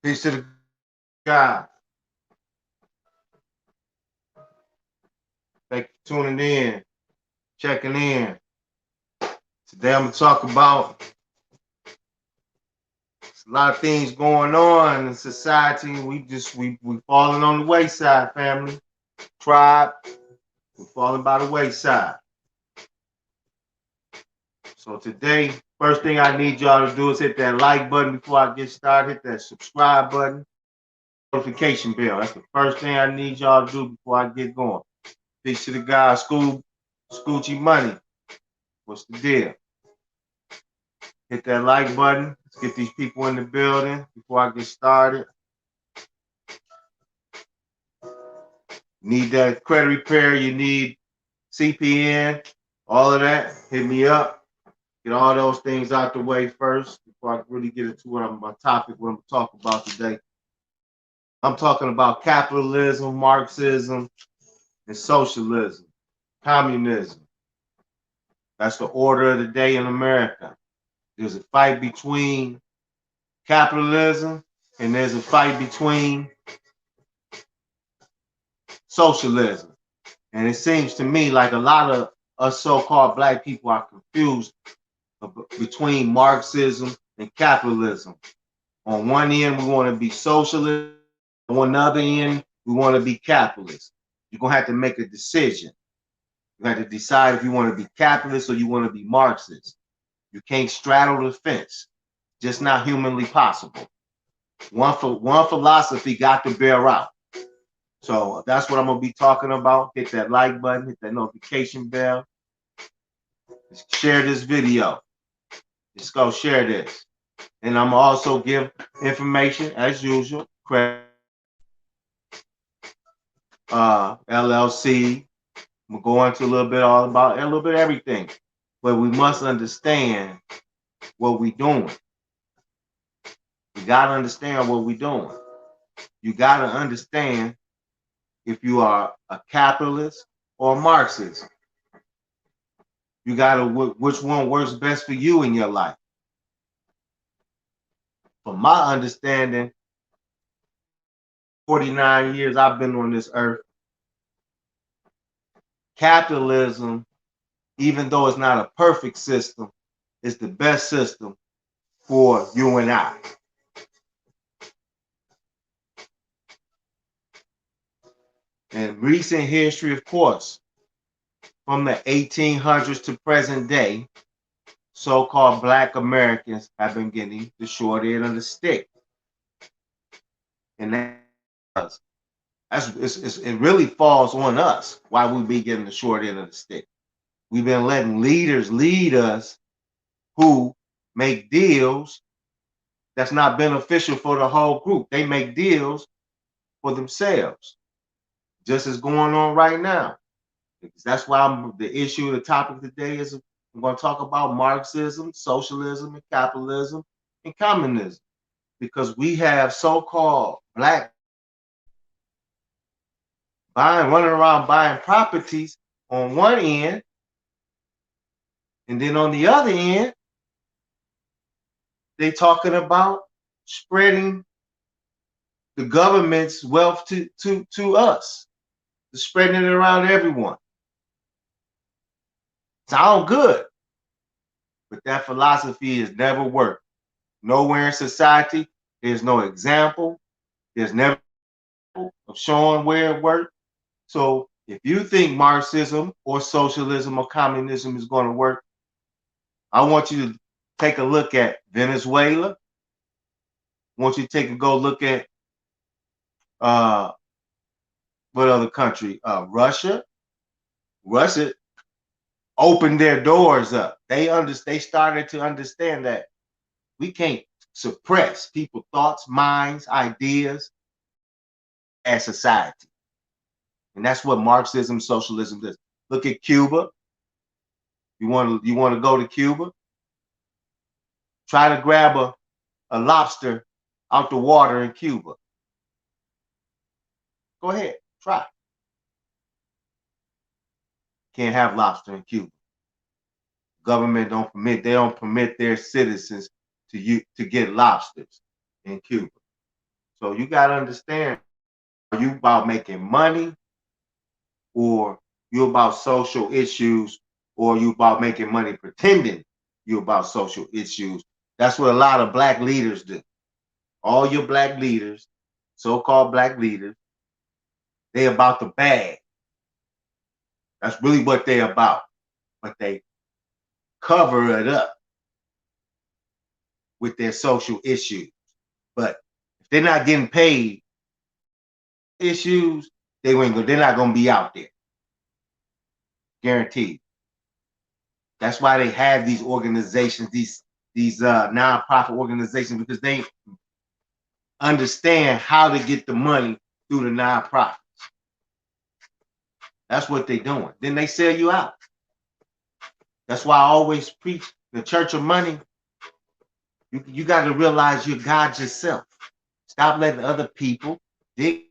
Peace to the God. Thank you for tuning in, checking in. Today I'm gonna talk about a lot of things going on in society. We falling on the wayside, family, tribe. We're falling by the wayside. So today, first thing I need y'all to do is hit that like button before I get started. Hit that subscribe button, notification bell. That's the first thing I need y'all to do before I get going. Peace to the guy, Scoochie Money. What's the deal? Hit that like button. Let's get these people in the building before I get started. Need that credit repair, you need CPN, all of that. Hit me up. Get all those things out the way first before I really get into what my topic, what I'm talking about today. I'm talking about capitalism, Marxism, and socialism, communism. That's the order of the day in America. There's a fight between capitalism and there's a fight between socialism. And it seems to me like a lot of us so-called black people are confused between Marxism and capitalism. On one end, we want to be socialist. On the other end, we want to be capitalist. You're going to have to make a decision. You have to decide if you want to be capitalist or you want to be Marxist. You can't straddle the fence. Just not humanly possible. One philosophy got to bear out. So that's what I'm gonna be talking about. Hit that like button, hit that notification bell. Share this video. Just go share this. And I'm gonna also give information as usual. Credit, LLC. I'm gonna go into a little bit all about a little bit of everything. But we must understand what we're doing. You gotta understand what we're doing. You gotta understand if you are a capitalist or a Marxist. You gotta which one works best for you in your life. From my understanding, 49 years I've been on this earth, capitalism, even though it's not a perfect system, is the best system for you and I. In recent history, of course, from the 1800s to present day, so-called black Americans have been getting the short end of the stick. And it really falls on us why we be getting the short end of the stick. We've been letting leaders lead us who make deals that's not beneficial for the whole group. They make deals for themselves, just as going on right now. That's why the topic of the day is I'm going to talk about Marxism, socialism, and capitalism, and communism. Because we have so-called black running around buying properties on one end, and then on the other end, they talking about spreading the government's wealth to us, spreading it around everyone. Sound good, but that philosophy has never worked. Nowhere in society, there's no example. There's never of showing where it worked. So if you think Marxism or socialism or communism is going to work, I want you to take a look at Venezuela. I want you to go look at what other country? Russia. Russia opened their doors up. They started to understand that we can't suppress people's thoughts, minds, ideas as society. And that's what Marxism, socialism does. Look at Cuba. You want to go to Cuba? Try to grab a lobster out the water in Cuba. Go ahead, try. Can't have lobster in Cuba. Government they don't permit their citizens to get lobsters in Cuba. So you got to understand, are you about making money, or you about social issues, or you about making money pretending you about social issues? That's what a lot of black leaders do. All your black leaders, so-called black leaders, they about the bag. That's really what they about. But they cover it up with their social issues. But if they're not getting paid issues, they're not gonna be out there. Guaranteed. That's why they have these organizations, these nonprofit organizations, because they understand how to get the money through the nonprofits. That's what they're doing. Then they sell you out. That's why I always preach the church of money. You got to realize you're God yourself. Stop letting other people dig.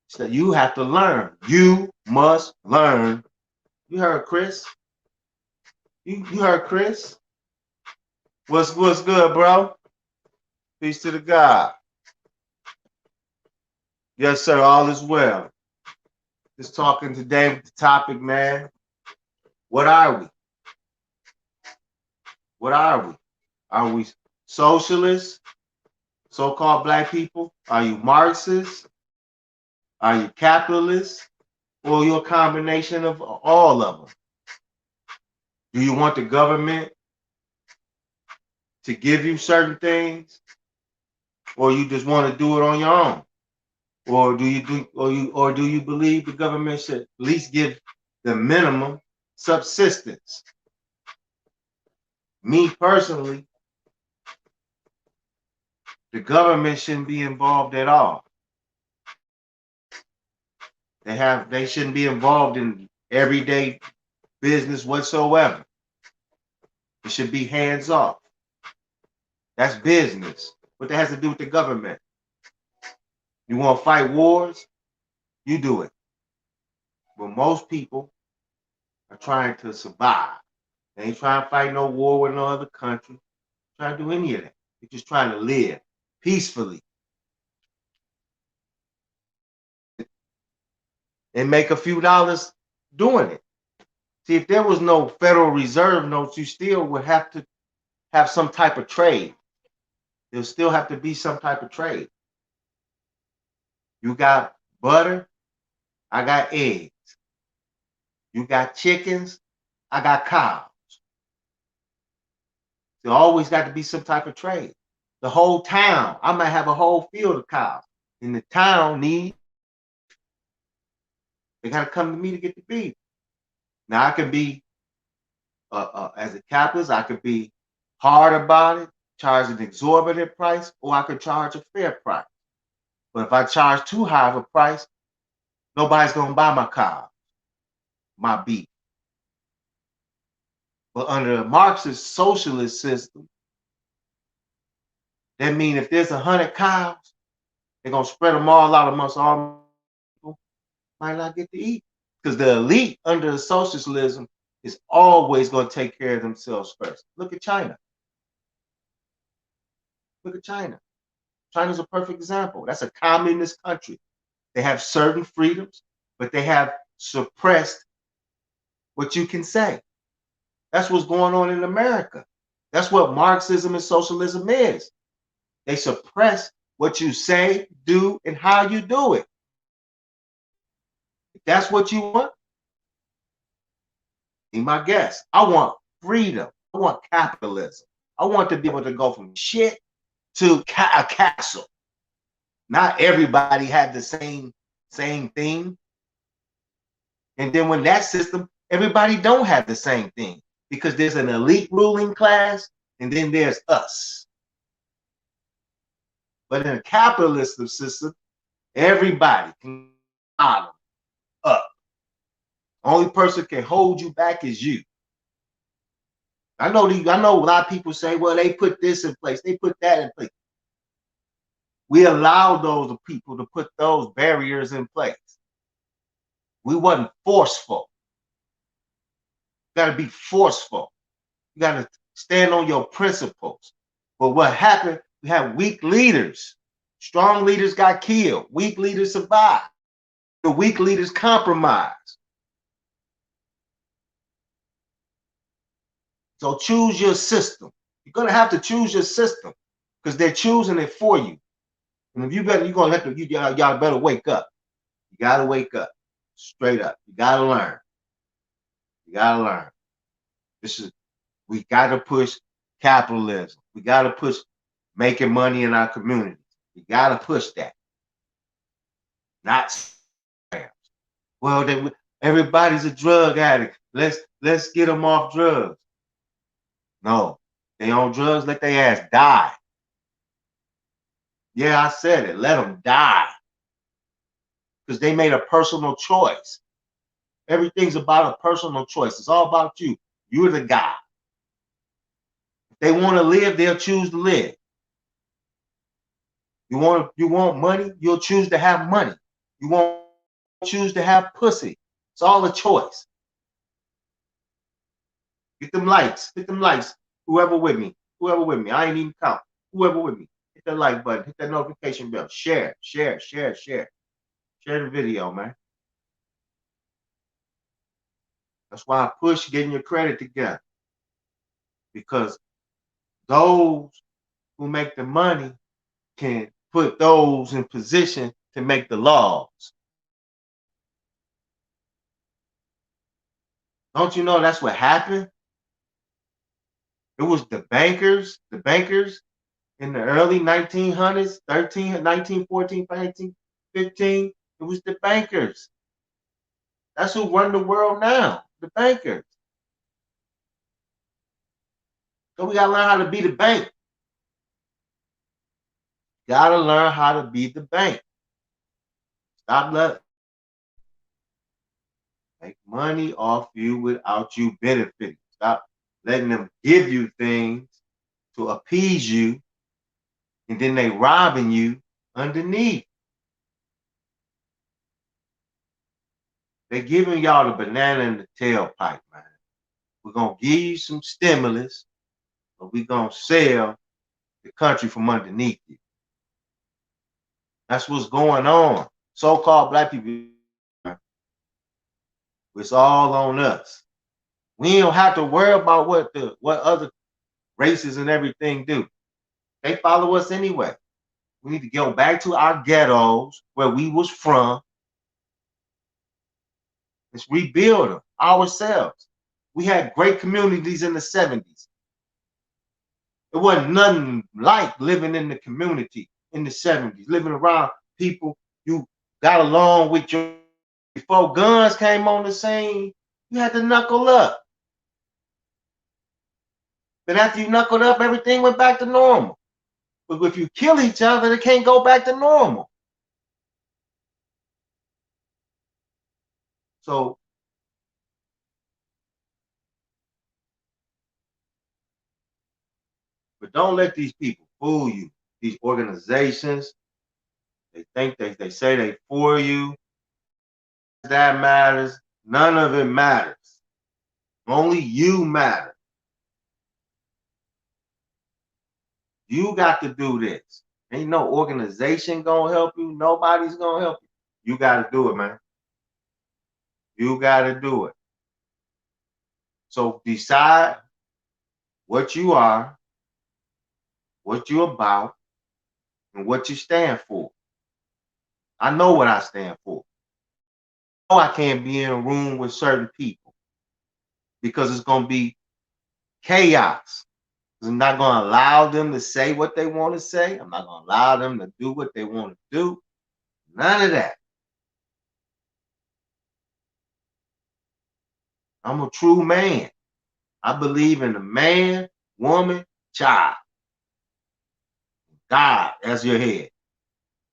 So you have to learn. You must learn. You heard Chris? You heard Chris? What's good, bro? Peace to the God. Yes, sir. All is well. Just talking today with the topic, man. What are we? What are we? Are we socialists, so-called black people? Are you Marxists? Are you capitalists? Or are you a combination of all of them? Do you want the government to give you certain things, or you just want to do it on your own? Or do you believe the government should at least give the minimum subsistence? Me personally, the government shouldn't be involved at all. They shouldn't be involved in everyday business whatsoever. It should be hands off. That's business. What that has to do with the government? You want to fight wars? You do it. But most people are trying to survive. They ain't trying to fight no war with no other country. Trying to do any of that. They're just trying to live peacefully and make a few dollars doing it. See, if there was no Federal Reserve notes, you still would have to have some type of trade. There'll still have to be some type of trade. You got butter, I got eggs. You got chickens, I got cows. There always got to be some type of trade. The whole town, I might have a whole field of cows. And the town they got to come to me to get the beef. Now I can be, as a capitalist, I could be hard about it, charge an exorbitant price, or I could charge a fair price. But if I charge too high of a price, nobody's going to buy my cow, my beef. But under a Marxist socialist system, that means if there's 100 cows, they're going to spread them all out amongst all people, might not get to eat. Because the elite under the socialism is always going to take care of themselves first. Look at China. Look at China. China's a perfect example. That's a communist country. They have certain freedoms, but they have suppressed what you can say. That's what's going on in America. That's what Marxism and socialism is. They suppress what you say, do, and how you do it. If that's what you want, be my guest. I want freedom. I want capitalism. I want to be able to go from shit to a castle. Not everybody had the same thing. And then when that system, everybody don't have the same thing, because there's an elite ruling class and then there's us. But in a capitalist system, everybody can bottom up. Only person can hold you back is you. I know a lot of people say, well, they put this in place, they put that in place. We allow those people to put those barriers in place. We wasn't forceful. You got to be forceful. You got to stand on your principles. But what happened, we have weak leaders Strong leaders got killed. Weak leaders survived. The weak leaders compromised. So choose your system. You're gonna have to choose your system because they're choosing it for you. And if you're gonna have to, y'all better wake up. You gotta wake up. Straight up. You gotta learn. You gotta learn. We gotta push capitalism. We gotta push making money in our communities. We gotta push that. Not well, everybody's a drug addict. Let's get them off drugs. No, they on drugs, let their ass die. Yeah, I said it. Let them die. Because they made a personal choice. Everything's about a personal choice. It's all about you. You're the guy. If they want to live, they'll choose to live. You want money, you'll choose to have money. You won't choose to have pussy. It's all a choice. Get them likes. Hit them likes. Whoever with me. I ain't even count. Whoever with me. Hit that like button. Hit that notification bell. Share. Share the video, man. That's why I push getting your credit together. Because those who make the money can put those in position to make the laws. Don't you know that's what happened? It was the bankers in the early 1900s, 1914, 1915. It was the bankers. That's who run the world now, the bankers. So we gotta learn how to be the bank. Gotta learn how to be the bank. Stop letting make money off you without you benefiting. Stop letting them give you things to appease you, and then they robbing you underneath. They're giving y'all the banana in the tailpipe, man. We're gonna give you some stimulus, but we're gonna sell the country from underneath you. That's what's going on. So-called black people, it's all on us. We don't have to worry about what other races and everything do. They follow us anyway. We need to go back to our ghettos where we was from. Let's rebuild them ourselves. We had great communities in the 70s. It wasn't nothing like living in the community in the 70s, living around people you got along with. Before guns came on the scene, you had to knuckle up. But after you knuckled up, everything went back to normal. But if you kill each other, it can't go back to normal. So but don't let these people fool you. These organizations, they think they say they for you. That matters. None of it matters. Only you matter. You got to do this. Ain't no organization gonna help you. Nobody's gonna help you. You got to do it, man. You got to do it. So decide what you are, what you're about, and what you stand for. I know what I stand for. I know I can't be in a room with certain people because it's going to be chaos. I'm not going to allow them to say what they want to say. I'm not going to allow them to do what they want to do. None of that. I'm a true man. I believe in a man, woman, child. God as your head.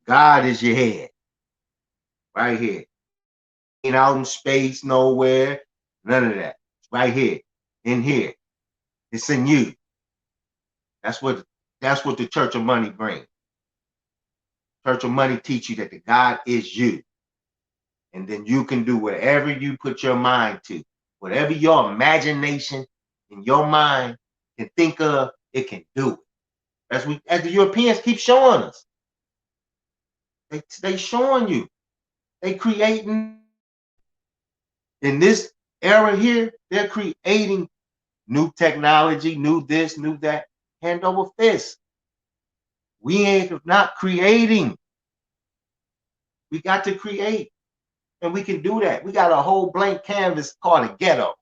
God is your head. Right here. Ain't out in space nowhere. None of that. It's right here. In here. It's in you. That's what the Church of Money brings. Church of Money teach you that the God is you. And then you can do whatever you put your mind to. Whatever your imagination and your mind can think of, it can do it. As the Europeans keep showing us. They showing you. They creating in this era here. They're creating new technology, new this, new that. Hand over fist. We ain't not creating. We got to create, and we can do that. We got a whole blank canvas called a ghetto,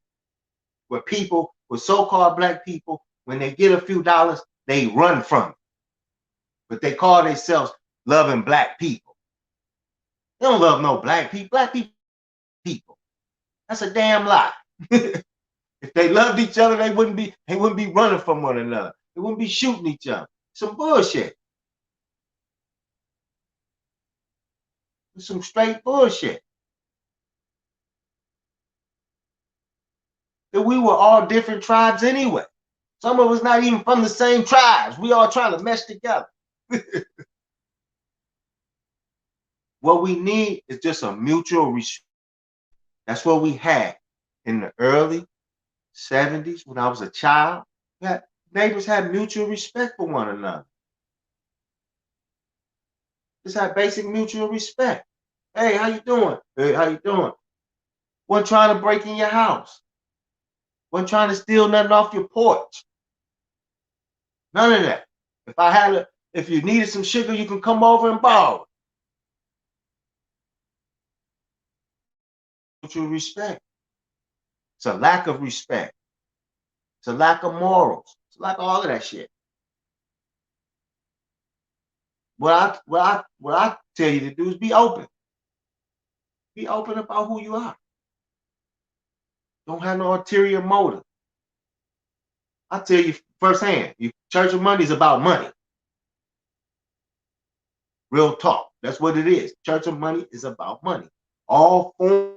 where people, with so-called black people, when they get a few dollars, they run from it. But they call themselves loving black people. They don't love no black people. Black people. That's a damn lie. If they loved each other, they wouldn't be running from one another. They wouldn't be shooting each other. Some bullshit. Some straight bullshit. That we were all different tribes anyway. Some of us not even from the same tribes. We all trying to mesh together. What we need is just a mutual respect. That's what we had in the early 70s when I was a child. Neighbors had mutual respect for one another. Just had basic mutual respect. Hey, how you doing? Hey, how you doing? Wasn't trying to break in your house. Wasn't trying to steal nothing off your porch. None of that. If you needed some sugar, you can come over and borrow it. Mutual respect. It's a lack of respect. It's a lack of morals. It's a lack of all of that shit. What I tell you to do is be open. Be open about who you are. Don't have no ulterior motive. I tell you firsthand, Church of Money is about money. Real talk. That's what it is. Church of Money is about money. All forms.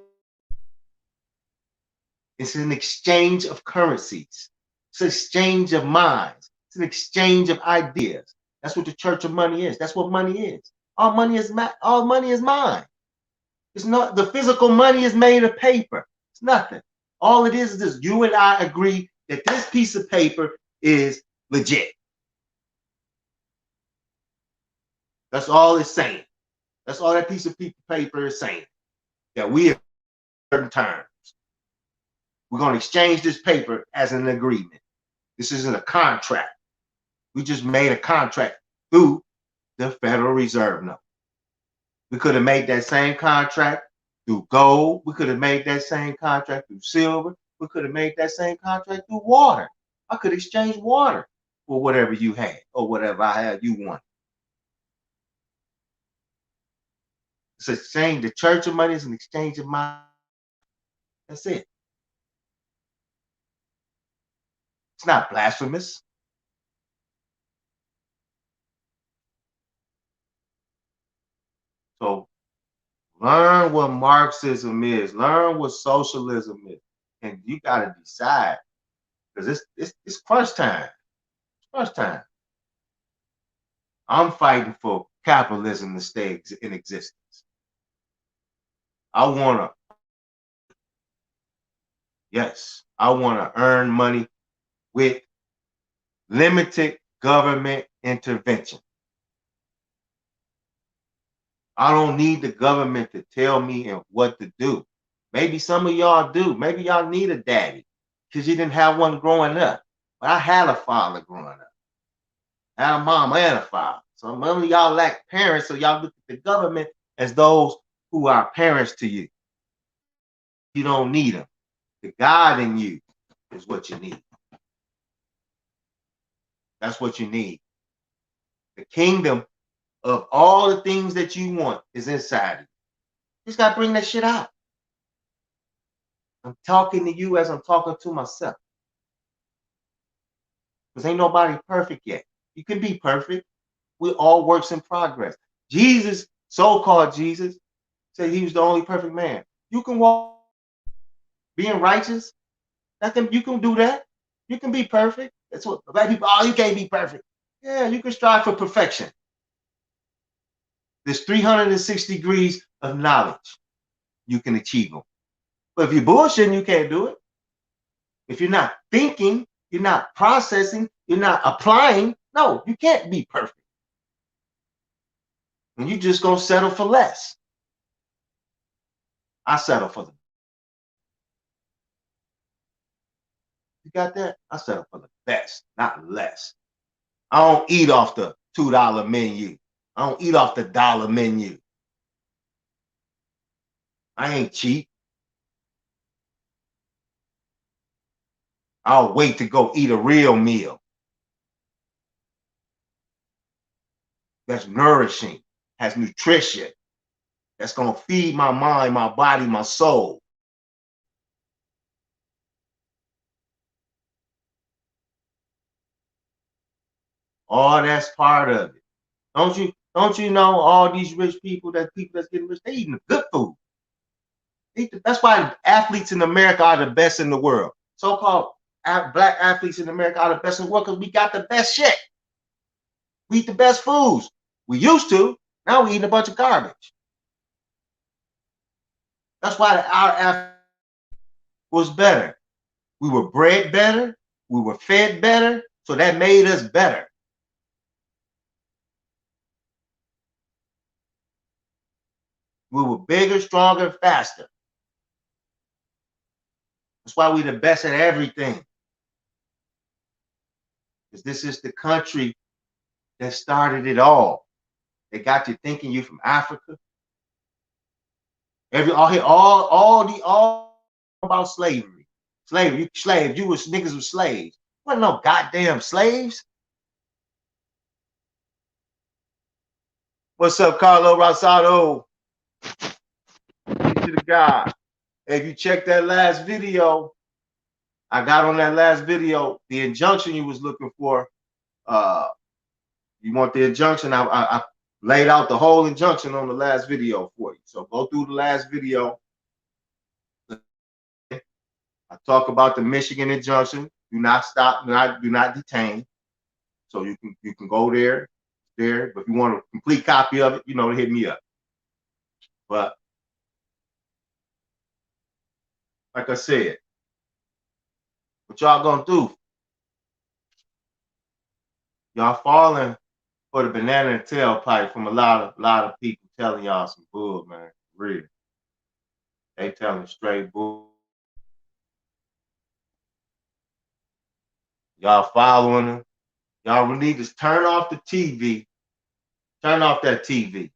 It's an exchange of currencies. It's an exchange of minds. It's an exchange of ideas. That's what the Church of Money is. That's what money is. All money is mine. It's not, the physical money is made of paper. It's nothing. All it is this: you and I agree that this piece of paper is legit. That's all it's saying. That's all that piece of paper is saying. That we have certain terms. We're going to exchange this paper as an agreement. This isn't a contract. We just made a contract through the Federal Reserve note. We could have made that same contract through gold. We could have made that same contract through silver. We could have made that same contract through water. I could exchange water for whatever you had or whatever I had you want. It's a exchange. The Church of Money is an exchange of mind. That's it. It's not blasphemous. So learn what Marxism is. Learn what socialism is. And you got to decide, because it's crunch time. It's crunch time. I'm fighting for capitalism to stay in existence. I want to earn money with limited government intervention. I don't need the government to tell me what to do. Maybe some of y'all do. Maybe y'all need a daddy because you didn't have one growing up. But I had a father growing up. I had a mom and a father. So some of y'all lack parents, so y'all look at the government as those who are parents to you. You don't need them. The God in you is what you need. That's what you need. The kingdom of all the things that you want is inside you. You just got to bring that shit out. I'm talking to you as I'm talking to myself. Because ain't nobody perfect yet. You can be perfect. We're all works in progress. Jesus, so-called Jesus, said he was the only perfect man. You can walk being righteous. You can do that. You can be perfect. That's what black people, you can't be perfect. Yeah, you can strive for perfection. There's 360 degrees of knowledge. You can achieve them. But if you're bullshitting, you can't do it. If you're not thinking, you're not processing, you're not applying, no, you can't be perfect. And you just gonna settle for less. I settle for the. You got that? I settle for the best, not less. I don't eat off the $2 menu. I don't eat off the dollar menu. I ain't cheap. I'll wait to go eat a real meal that's nourishing, has nutrition, that's gonna feed my mind, my body, my soul. All that's part of it. Don't you know all these rich people that's getting rich, they eating the good food. That's why athletes in America are the best in the world. So-called black athletes in America are the best in the world because we got the best shit. We eat the best foods. We used to. Now we eating a bunch of garbage. That's why our athlete was better. We were bred better. We were fed better. So that made us better. We were bigger, stronger, faster. That's why we're the best at everything. Because this is the country that started it all. They got you thinking you from Africa. All about slavery. Slavery, slaves. You was niggas were slaves. Wasn't no goddamn slaves. What's up, Carlo Rosado? To the guy. If you check that last video, I got on that last video the injunction you was looking for. You want the injunction? I laid out the whole injunction on the last video for you. So go through the last video. I talk about the Michigan injunction. Do not stop. Do not detain. So you can go there. But if you want a complete copy of it, hit me up. But like I said, what y'all gonna do? Y'all falling for the banana and tailpipe from a lot of people telling y'all some bull, man. Real. They telling straight bull. Y'all following them. Y'all need to turn off the TV. Turn off that TV.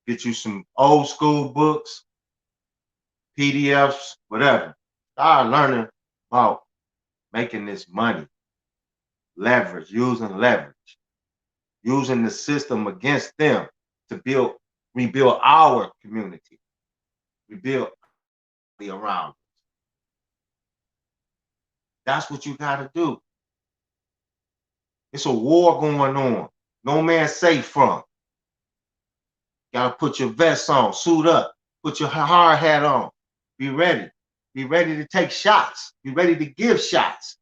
Get you some old school books, PDFs, whatever. Start learning about making this money. Leverage, using the system against them to rebuild our community, rebuild the around us. That's what you got to do. It's a war going on. No man safe from. Got to put your vest on, suit up, put your hard hat on. Be ready. Be ready to take shots. Be ready to give shots.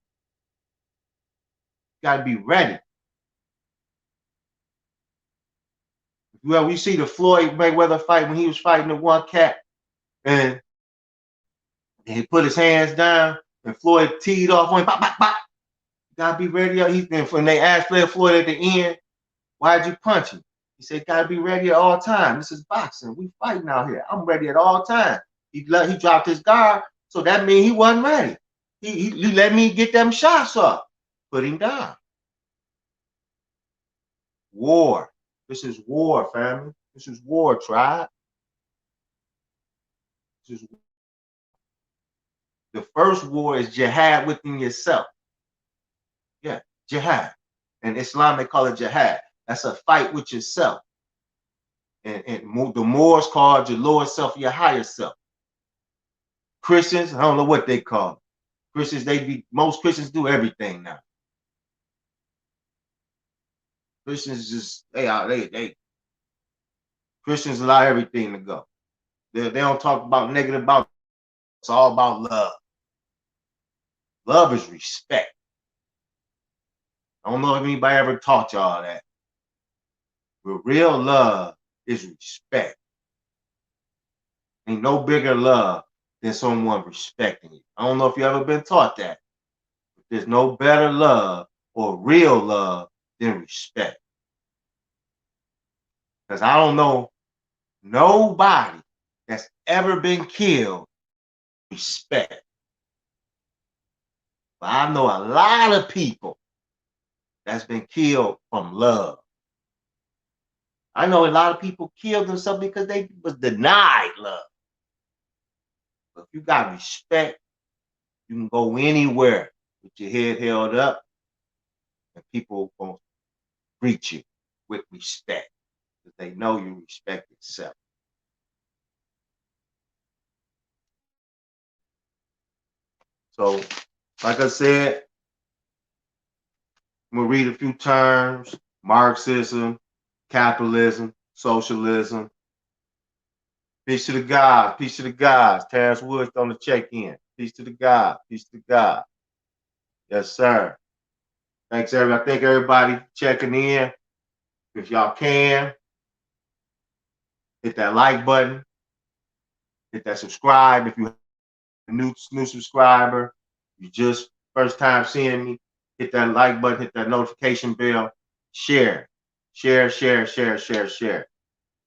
Got to be ready. Well, we see the Floyd Mayweather fight when he was fighting the one cat, and he put his hands down, and Floyd teed off one. Bop, bop, bop. You gotta be ready. When they asked Floyd at the end, why'd you punch him? He said, gotta be ready at all times. This is boxing. We fighting out here. I'm ready at all times. He dropped his guard, so that means he wasn't ready. He let me get them shots up. Put him down. War. This is war, family. This is war, tribe. This is war. The first war is jihad within yourself. Yeah, jihad. In Islam, they call it jihad. That's a fight with yourself. And the Moors call your lower self your higher self. Christians, I don't know what they call it. Christians, most Christians do everything now. Christians just, Christians allow everything to go. They don't talk about negative about. It's all about love. Love is respect. I don't know if anybody ever taught y'all that. But real love is respect. Ain't no bigger love than someone respecting you. I don't know if you ever been taught that. But there's no better love or real love than respect. Because I don't know nobody that's ever been killed respect. But I know a lot of people that's been killed from love. I know a lot of people killed themselves because they was denied love. But if you got respect, you can go anywhere with your head held up, and people will greet you with respect because they know you respect yourself. So, like I said, I'm gonna read a few terms: Marxism, capitalism, socialism. Peace to the gods, peace to the gods. Terrence Woods on the check-in. Peace to the God, peace to the God. Yes, sir. Thanks, everybody. I thank everybody checking in. If y'all can, hit that like button, hit that subscribe. If you're a new subscriber, you just first time seeing me, hit that like button, hit that notification bell, share. Share.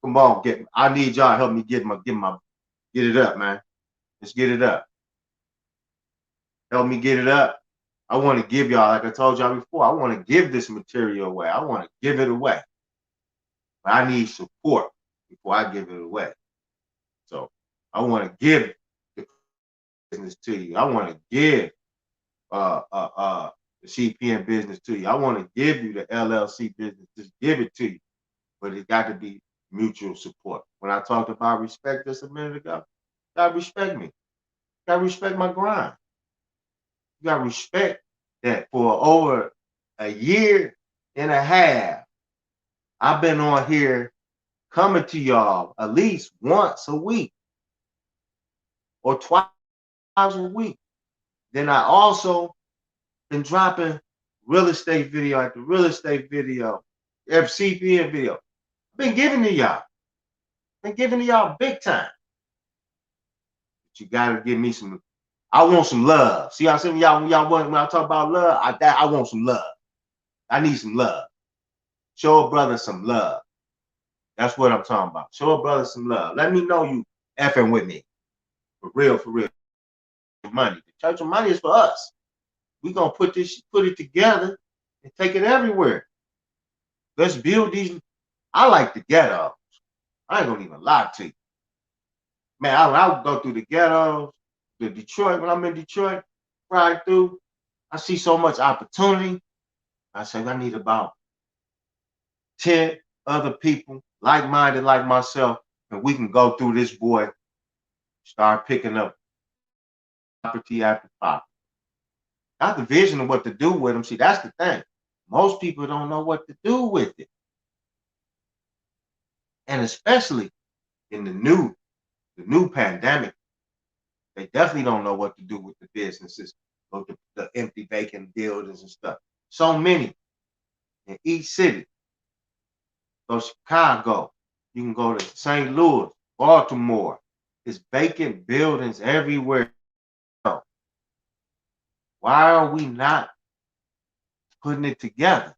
Come on, I need y'all to help me get it up, man. Let's get it up. Help me get it up. I want to give y'all, like I told y'all before, I want to give this material away. I want to give it away. But I need support before I give it away. So I want to give the business to you. I want to give the CPN business to you. I want to give you the LLC business. Just give it to you. But it got to be mutual support. When I talked about respect just a minute ago, you got to respect me. You got to respect my grind. You got to respect that for over a year and a half, I've been on here coming to y'all at least once a week or twice a week. Then I also been dropping real estate video after real estate video, every CPN video. I've been giving to y'all. Been giving to y'all big time. But you gotta give me some. I want some love. See how some of y'all want when I talk about love? I want some love. I need some love. Show a brother some love. That's what I'm talking about. Show a brother some love. Let me know you effing with me. For real, for real. Money. The Church of Money is for us. We're gonna put it together and take it everywhere. Let's build these. I like the ghettos. I ain't gonna even lie to you. Man, I would go through the ghettos, the Detroit, when I'm in Detroit, ride through. I see so much opportunity. I say I need about 10 other people like-minded like myself, and we can go through this boy, start picking up property after property. Got the vision of what to do with them. See, that's the thing. Most people don't know what to do with it. And especially in the new pandemic, they definitely don't know what to do with the businesses, or the empty vacant buildings and stuff. So many in each city. Go to Chicago, you can go to St. Louis, Baltimore. There's vacant buildings everywhere. Why are we not putting it together?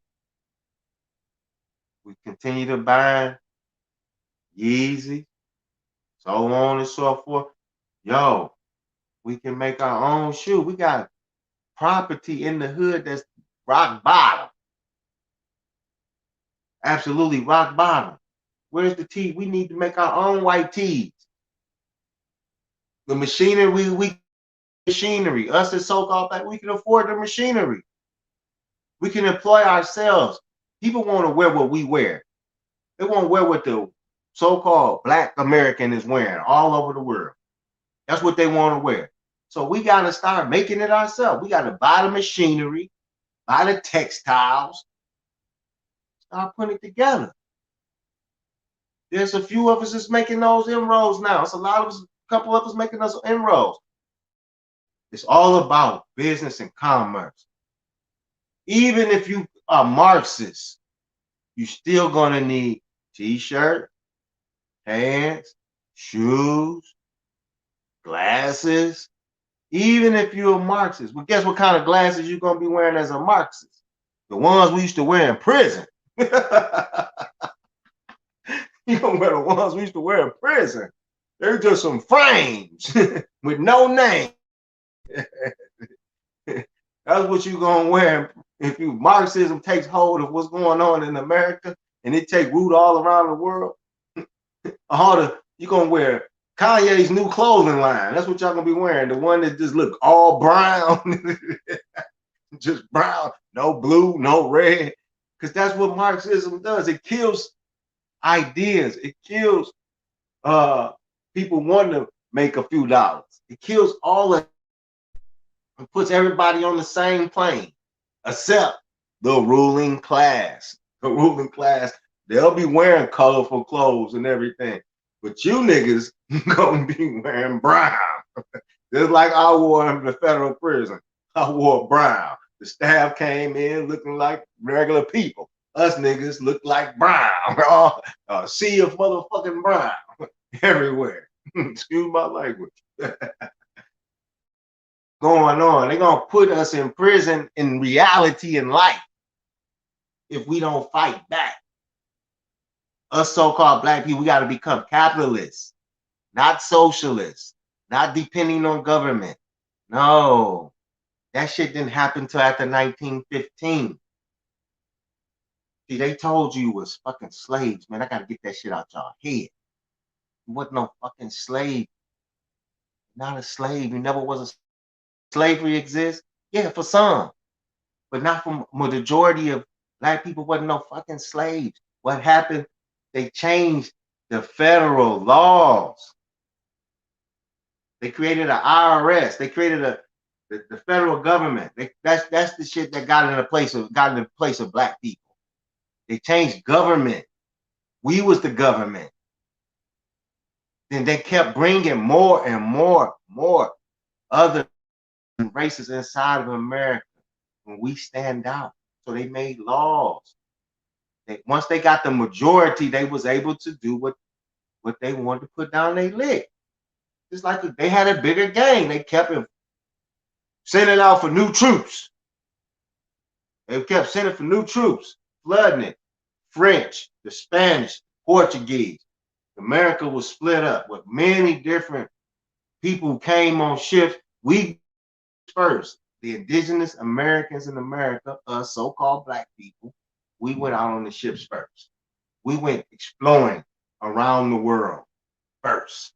We continue to buy Yeezy, so on and so forth. Yo, we can make our own shoe. We got property in the hood that's rock bottom. Absolutely rock bottom. Where's the tee? We need to make our own white tees. The machinery, us as so-called black, we can afford the machinery. We can employ ourselves. People want to wear what we wear. They want to wear what the so-called black American is wearing all over the world. That's what they want to wear. So we got to start making it ourselves. We got to buy the machinery, buy the textiles, start putting it together. There's a few of us that's making those inroads now. It's a couple of us making those inroads. It's all about business and commerce. Even if you are Marxist, you're still going to need t-shirt, pants, shoes, glasses. Even if you're a Marxist. Well, guess what kind of glasses you're going to be wearing as a Marxist? The ones we used to wear in prison. You gonna wear the ones we used to wear in prison. They're just some frames with no name. That's what you gonna wear if you Marxism takes hold of what's going on in America and it take root all around the world. You gonna wear Kanye's new clothing line. That's what y'all gonna be wearing. The one that just look all brown, just brown, no blue, no red. Because that's what Marxism does. It kills ideas. It kills people wanting to make a few dollars. It kills all of it and puts everybody on the same plane, except the ruling class. The ruling class, they'll be wearing colorful clothes and everything. But you niggas gonna be wearing brown. Just like I wore in the federal prison. I wore brown. The staff came in looking like regular people. Us niggas look like brown. A sea of motherfucking brown everywhere. Excuse my language. Going on. They're gonna put us in prison in reality and life if we don't fight back. Us so-called black people, we got to become capitalists, not socialists, not depending on government. No, that shit didn't happen till after 1915. See, they told you was fucking slaves, man. I got to get that shit out y'all head. You wasn't no fucking slave. Not a slave. You never was a slavery exists? Yeah, for some, but not for the majority of black people. Wasn't no fucking slaves. What happened? They changed the federal laws. They created an IRS. They created the federal government. That's the shit that got in the place of black people. They changed government. We was the government. Then they kept bringing more and more other races inside of America when we stand out. So they made laws. Once they got the majority, they was able to do what they wanted to put down their leg. It's like they had a bigger game. They kept sending out for new troops. They kept sending for new troops, flooding it. French, the Spanish, Portuguese. America was split up with many different people who came on ships. We first, the indigenous Americans in America, us so-called black people, we went out on the ships first. We went exploring around the world first.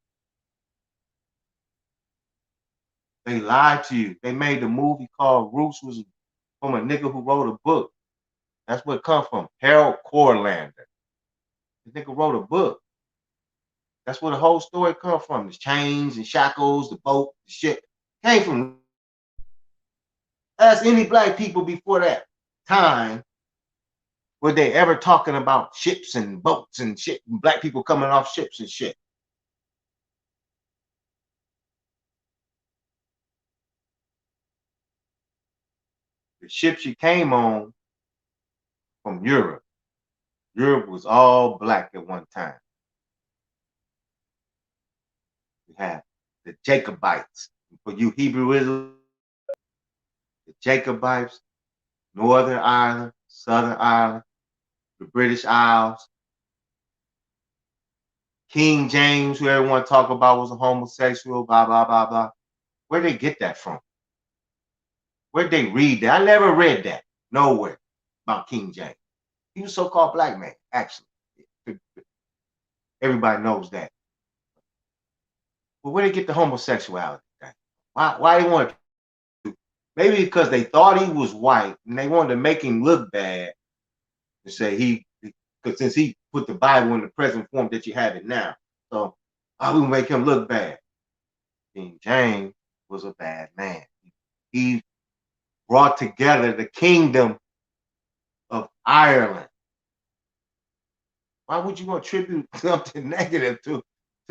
They lied to you. They made the movie called Roots was from a nigga who wrote a book. That's where it come from. Harold Corlander. The nigga wrote a book. That's where the whole story come from. The chains and shackles, the boat, the ship. Came from. Ask any black people before that time, were they ever talking about ships and boats and shit, and black people coming off ships and shit? The ships you came on from Europe. Europe was all black at one time. We had the Jacobites. For you Hebrew Israelites, the Jacobites, Northern Ireland, Southern Ireland, the British Isles. King James, who everyone talk about was a homosexual, blah, blah, blah, blah. Where'd they get that from? Where'd they read that? I never read that nowhere about King James. He was a so-called black man, actually. Everybody knows that. But where'd they get the homosexuality thing? Why they want to? Maybe because they thought he was white and they wanted to make him look bad and say because since he put the Bible in the present form that you have it now, so I will make him look bad. King James was a bad man. He brought together the kingdom of Ireland. Why would you attribute something negative to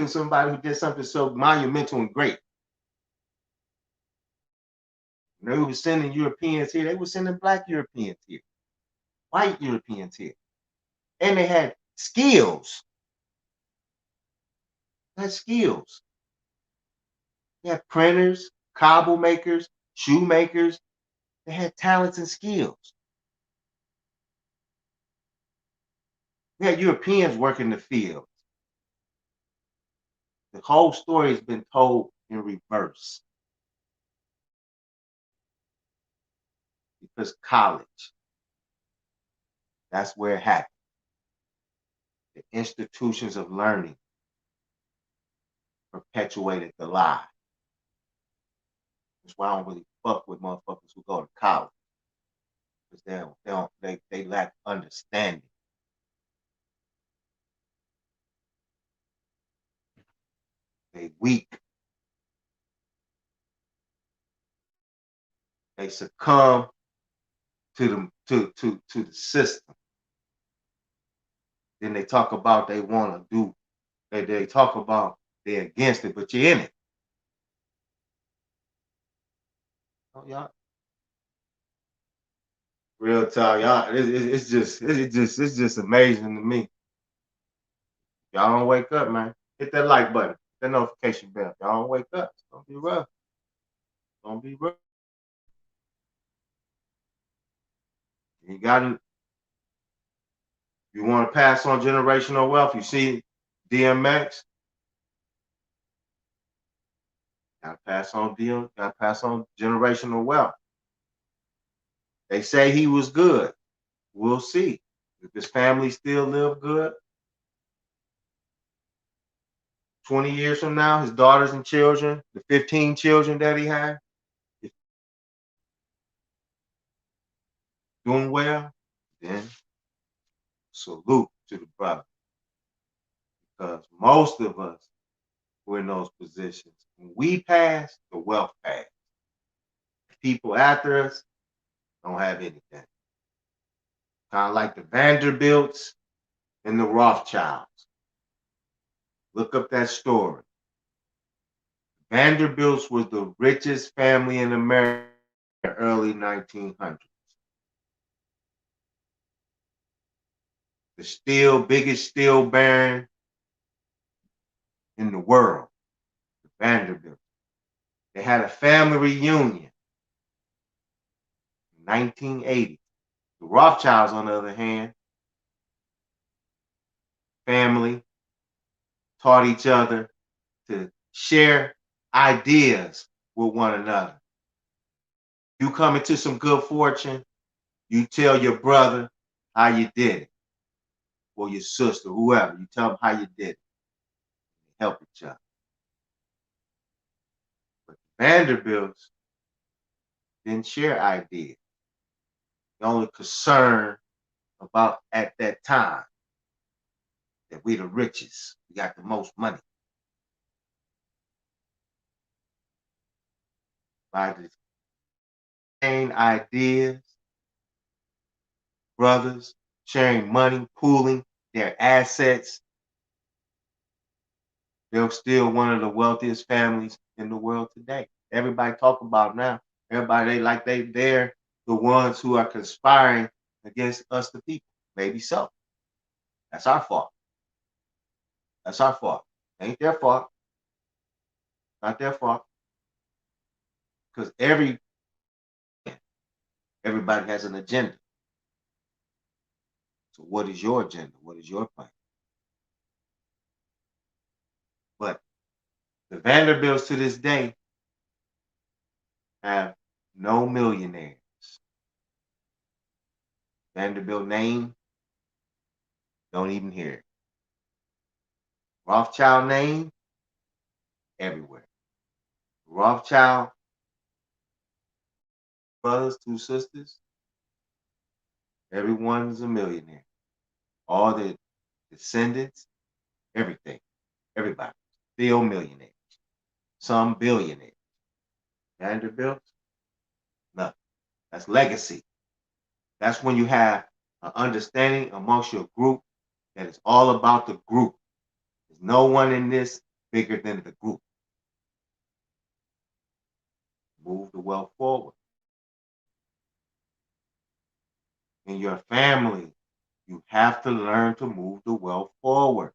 somebody who did something so monumental and great? When they were sending Europeans here, they were sending black Europeans here, white Europeans here. And they had skills. They had skills. They had printers, cobble makers, shoemakers. They had talents and skills. We had Europeans working the fields. The whole story has been told in reverse because college, that's where it happened. The institutions of learning perpetuated the lie. That's why I don't really fuck with motherfuckers who go to college because they lack understanding. They weak. They succumb to the system. Then they talk about they want to do. They talk about they're against it, but you're in it. Oh, y'all, real talk, y'all. It's just amazing to me. Y'all don't wake up, man. Hit that like button, hit that notification bell. Y'all don't wake up. It's gonna be rough. It's gonna be rough. You got you want to pass on generational wealth. You see DMX. Gotta pass on gotta pass on generational wealth. They say he was good. We'll see. If his family still live good, 20 years from now, his daughters and children, the 15 children that he had, doing well, then salute to the brother. Because most of us were in those positions. When we pass, the wealth pass. People after us don't have anything. Kind of like the Vanderbilts and the Rothschilds. Look up that story. Vanderbilts was the richest family in America in the early 1900s. The biggest steel baron in the world, the Vanderbilts. They had a family reunion in 1980. The Rothschilds, on the other hand, family, taught each other to share ideas with one another. You come into some good fortune, you tell your brother how you did it, or your sister, whoever. You tell them how you did it. Help each other. But the Vanderbilts didn't share ideas. The only concern about at that time that we the richest, we got the most money. By the same ideas, brothers sharing money, pooling their assets, they're still one of the wealthiest families in the world today. Everybody talk about now. Everybody they're the ones who are conspiring against us, the people. Maybe so. That's our fault. That's our fault. Ain't their fault. Not their fault. Because everybody has an agenda. So what is your agenda? What is your plan? But the Vanderbilts to this day have no millionaires. Vanderbilt name, don't even hear it. Rothschild name, everywhere. Rothschild brothers, two sisters, everyone's a millionaire. All the descendants, everything, everybody, still millionaires. Some billionaires. Vanderbilt, nothing. That's legacy. That's when you have an understanding amongst your group that it's all about the group. There's no one in this bigger than the group. Move the wealth forward. In your family, you have to learn to move the wealth forward.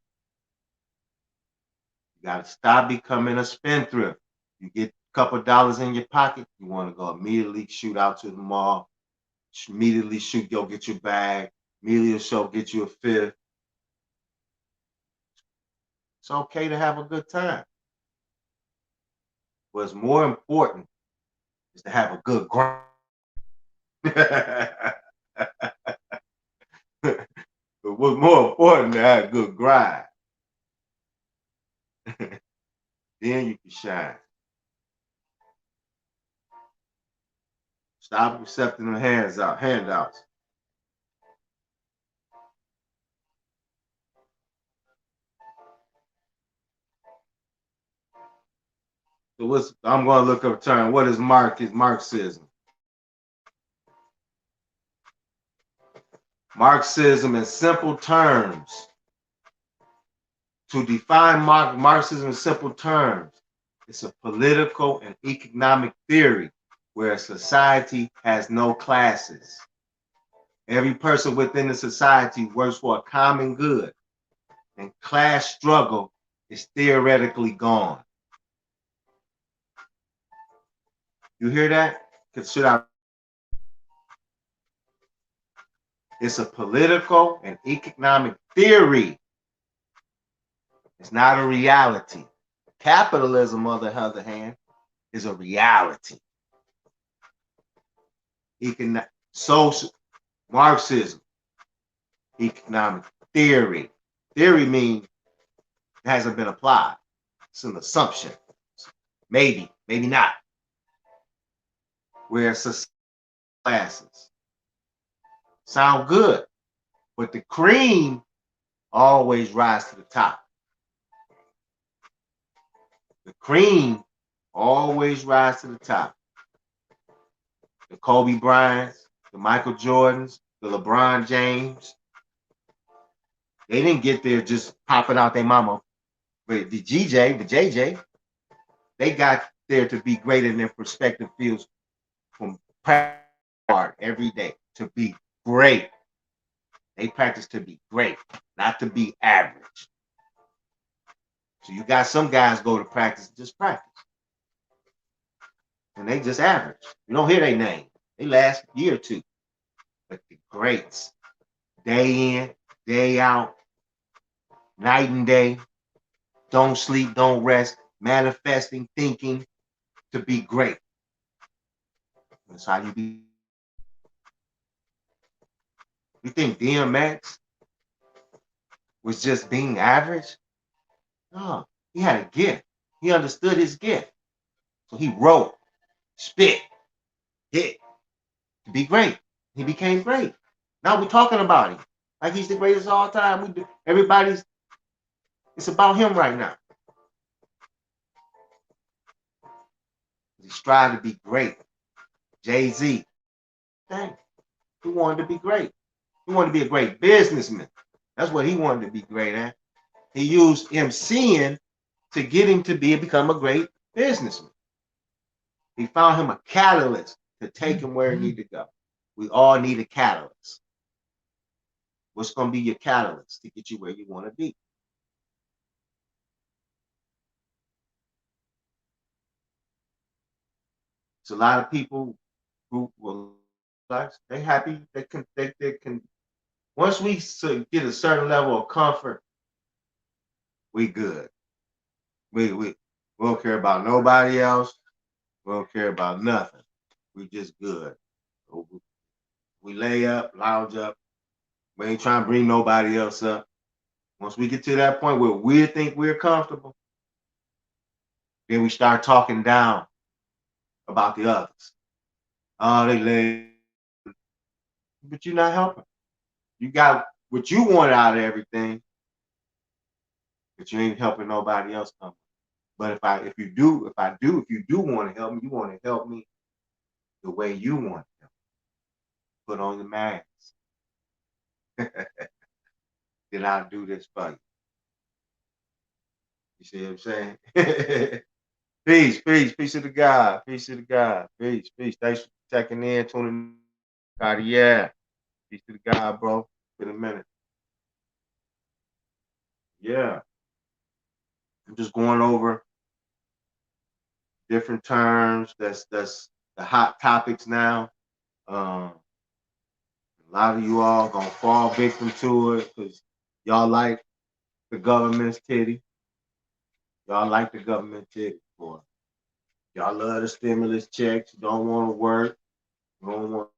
You got to stop becoming a spendthrift. You get a couple dollars in your pocket, you want to go immediately shoot out to the mall, immediately go get your bag, immediately get you a fifth. It's okay to have a good time. What's more important is to have a good grind. But what's more important to have a good grind? Then you can shine. Stop accepting the handouts. So I'm going to look up a term. What is Marxism? Marxism in simple terms. To define Marxism in simple terms, it's a political and economic theory where a society has no classes. Every person within the society works for a common good, and class struggle is theoretically gone. You hear that? It's a political and economic theory. It's not a reality. Capitalism, on the other hand, is a reality. Social Marxism, economic theory. Theory means it hasn't been applied. It's an assumption. Maybe, maybe not. Where society classes sound good, but the cream always rise to the top. The cream always rise to the top. The Kobe Bryants, the Michael Jordans, the LeBron James. They didn't get there just popping out their mama. But the JJ, they got there to be great in their respective fields from hard every day to be great. They practice to be great, not to be average. So you got some guys go to practice, just practice. And they just average. You don't hear their name. They last a year or two. But the greats, day in, day out, night and day, don't sleep, don't rest, manifesting, thinking to be great. That's how you be. You think DMX was just being average? No, he had a gift. He understood his gift. So he wrote, spit, hit to be great. He became great. Now we're talking about him like he's the greatest of all time. It's about him right now. He strived to be great. Jay-Z, dang, he wanted to be great. He wanted to be a great businessman. That's what he wanted to be great at. He used MCing to get him to become a great businessman. He found him a catalyst to take him where he needed to go. We all need a catalyst. What's going to be your catalyst to get you where you want to be? It's a lot of people who will, they happy, they can. Once we get a certain level of comfort, we good. We don't care about nobody else. We don't care about nothing. We just good. We lay up, lounge up. We ain't trying to bring nobody else up. Once we get to that point where we think we're comfortable, then we start talking down about the others. Oh, they lay. But you're not helping. You got what you want out of everything, but you ain't helping nobody else come. But if you do want to help me, you want to help me the way you want to help. Put on your mask. Then I'll do this for you. You see what I'm saying? Peace to the God. Peace to the God. Peace. Thanks for checking in, tuning in. Yeah. Peace to the God, bro. In a minute. Yeah. I'm just going over different terms. That's the hot topics now. A lot of you all gonna fall victim to it because y'all like the government's titty. Y'all like the government ticket for. Y'all love the stimulus checks. You don't want to work. You don't want.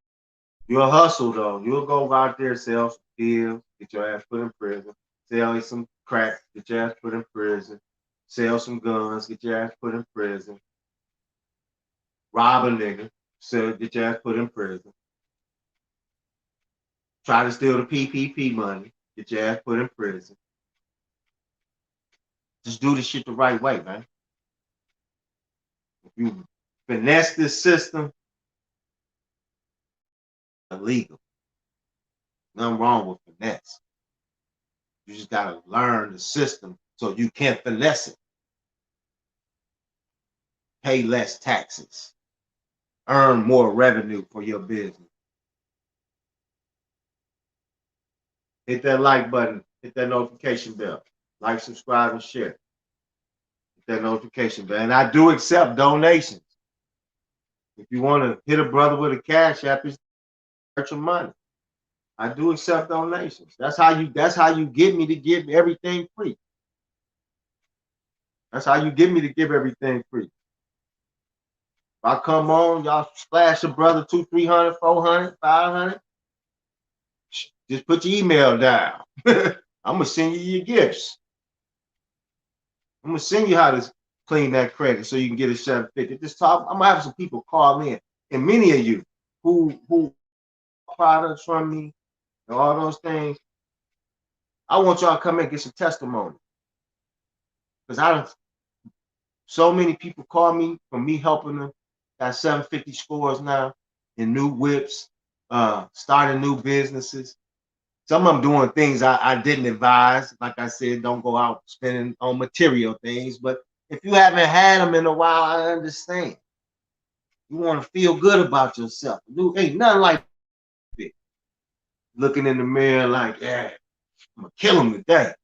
You'll hustle though. You'll go out there, sell some pills, get your ass put in prison. Sell some crack, get your ass put in prison. Sell some guns, get your ass put in prison. Rob a nigga, sell, get your ass put in prison. Try to steal the PPP money, get your ass put in prison. Just do the shit the right way, man. If you finesse this system, illegal. Nothing wrong with finesse. You just gotta learn the system so you can finesse it. Pay less taxes. Earn more revenue for your business. Hit that like button. Hit that notification bell. Like, subscribe, and share. Hit that notification bell. And I do accept donations. If you want to hit a brother with a cash app, it's Church of Money. I do accept donations. That's how you get me to give everything free. That's how you get me to give everything free. If I come on, y'all splash a brother 200, 300, 400, 500. Just put your email down. I'm gonna send you your gifts. I'm gonna send you how to clean that credit so you can get a 750. Just talk. I'm gonna have some people call in, and many of you who products from me and all those things. I want y'all to come and get some testimony, because so many people call me from me helping them. Got 750 scores now in new whips, starting new businesses. Some of them doing things I didn't advise. Like I said, don't go out spending on material things. But if you haven't had them in a while, I understand. You want to feel good about yourself. Dude, ain't nothing like it. Looking in the mirror like, yeah, I'm going to kill him today.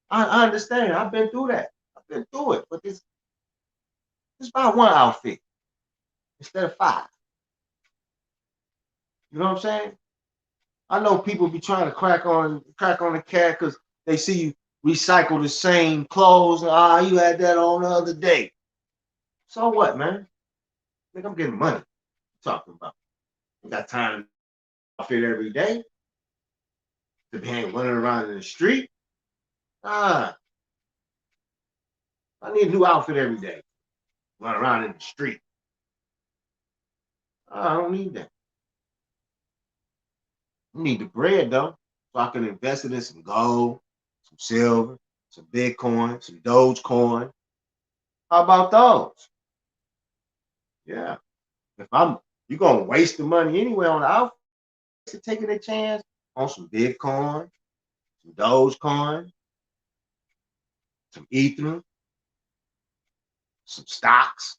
I understand. I've been through that. I've been through it. But this about one outfit instead of 5. You know what I'm saying? I know people be trying to crack on the cat because they see you recycle the same clothes. You had that on the other day. So what, man? I think I'm getting money. What you talking about? I got time to outfit every day. To be running around in the street. I need a new outfit every day. Run around in the street. I don't need that. I need the bread though, so I can invest it in some gold, some silver, some Bitcoin, some Dogecoin. How about those? Yeah. If you're gonna waste the money anyway on the outfit, taking a chance on some Bitcoin, some Dogecoin, some Ethereum, some stocks.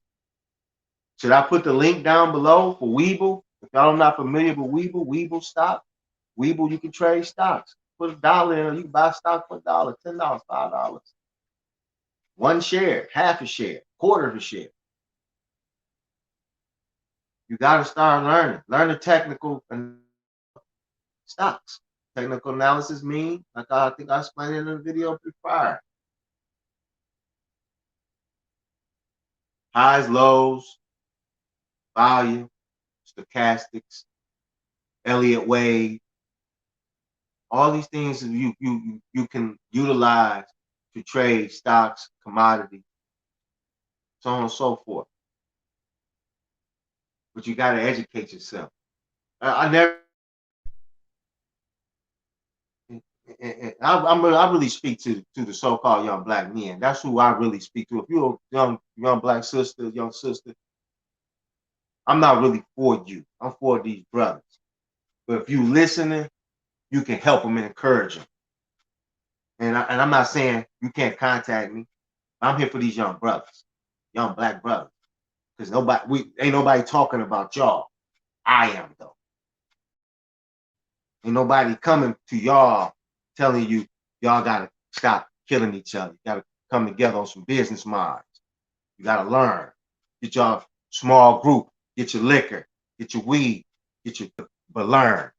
Should I put the link down below for Webull? If y'all are not familiar with Webull stock, Webull, you can trade stocks. Put $1 in, you can buy stock for $1, $10, $5. One share, half a share, quarter of a share. You got to start learning. Learn the technical stocks. Technical analysis means, like I think I explained in the video prior. Highs, lows, volume, stochastics, Elliott wave. All these things you can utilize to trade stocks, commodities, so on and so forth. But you got to educate yourself. I really speak to the so-called young black men. That's who I really speak to. If you're a young black sister, young sister, I'm not really for you. I'm for these brothers. But if you listening, you can help them and encourage them. And I'm not saying you can't contact me. I'm here for these young brothers, young black brothers. Because ain't nobody talking about y'all. I am though. Ain't nobody coming to y'all telling you y'all gotta stop killing each other. You gotta come together on some business minds. You gotta learn. Get y'all small group. Get your liquor. Get your weed. But learn.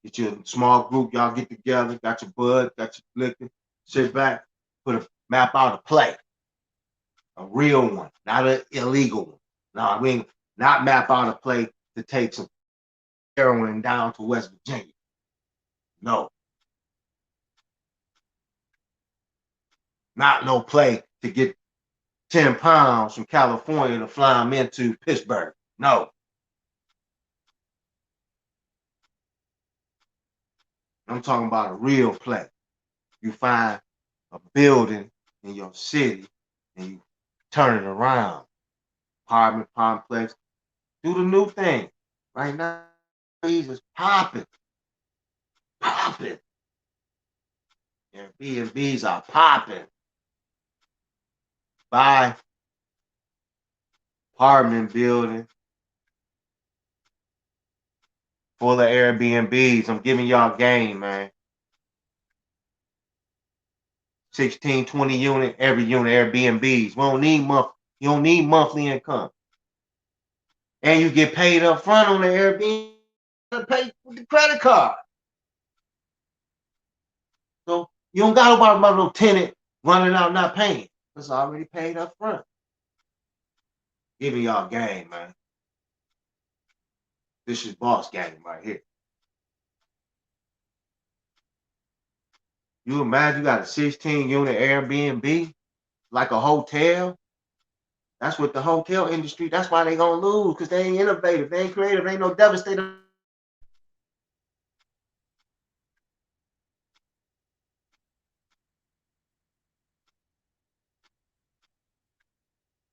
Get your small group. Y'all get together. Got your bud. Got your liquor. Sit back. map out a play, a real one, not an illegal one. No, I mean, not map out a play to take some heroin down to West Virginia. No, not no play to get 10 pounds from California to fly them into Pittsburgh. No. I'm talking about a real play. You find a building in your city and you turn it around. Apartment complex. Do the new thing. Right now, these is popping. Popping. Airbnbs are popping. Buy apartment building full of Airbnbs. I'm giving y'all game, man. 16, 20 unit, every unit Airbnbs. You don't need monthly income. And you get paid up front on the Airbnb to pay with the credit card. So you don't got about no tenant running out not paying. It's already paid up front. Giving y'all game, man. This is boss game right here. You imagine you got a 16 unit Airbnb like a hotel. That's what the hotel industry, that's why they gonna lose, because they ain't innovative, they ain't creative, they ain't no devastator.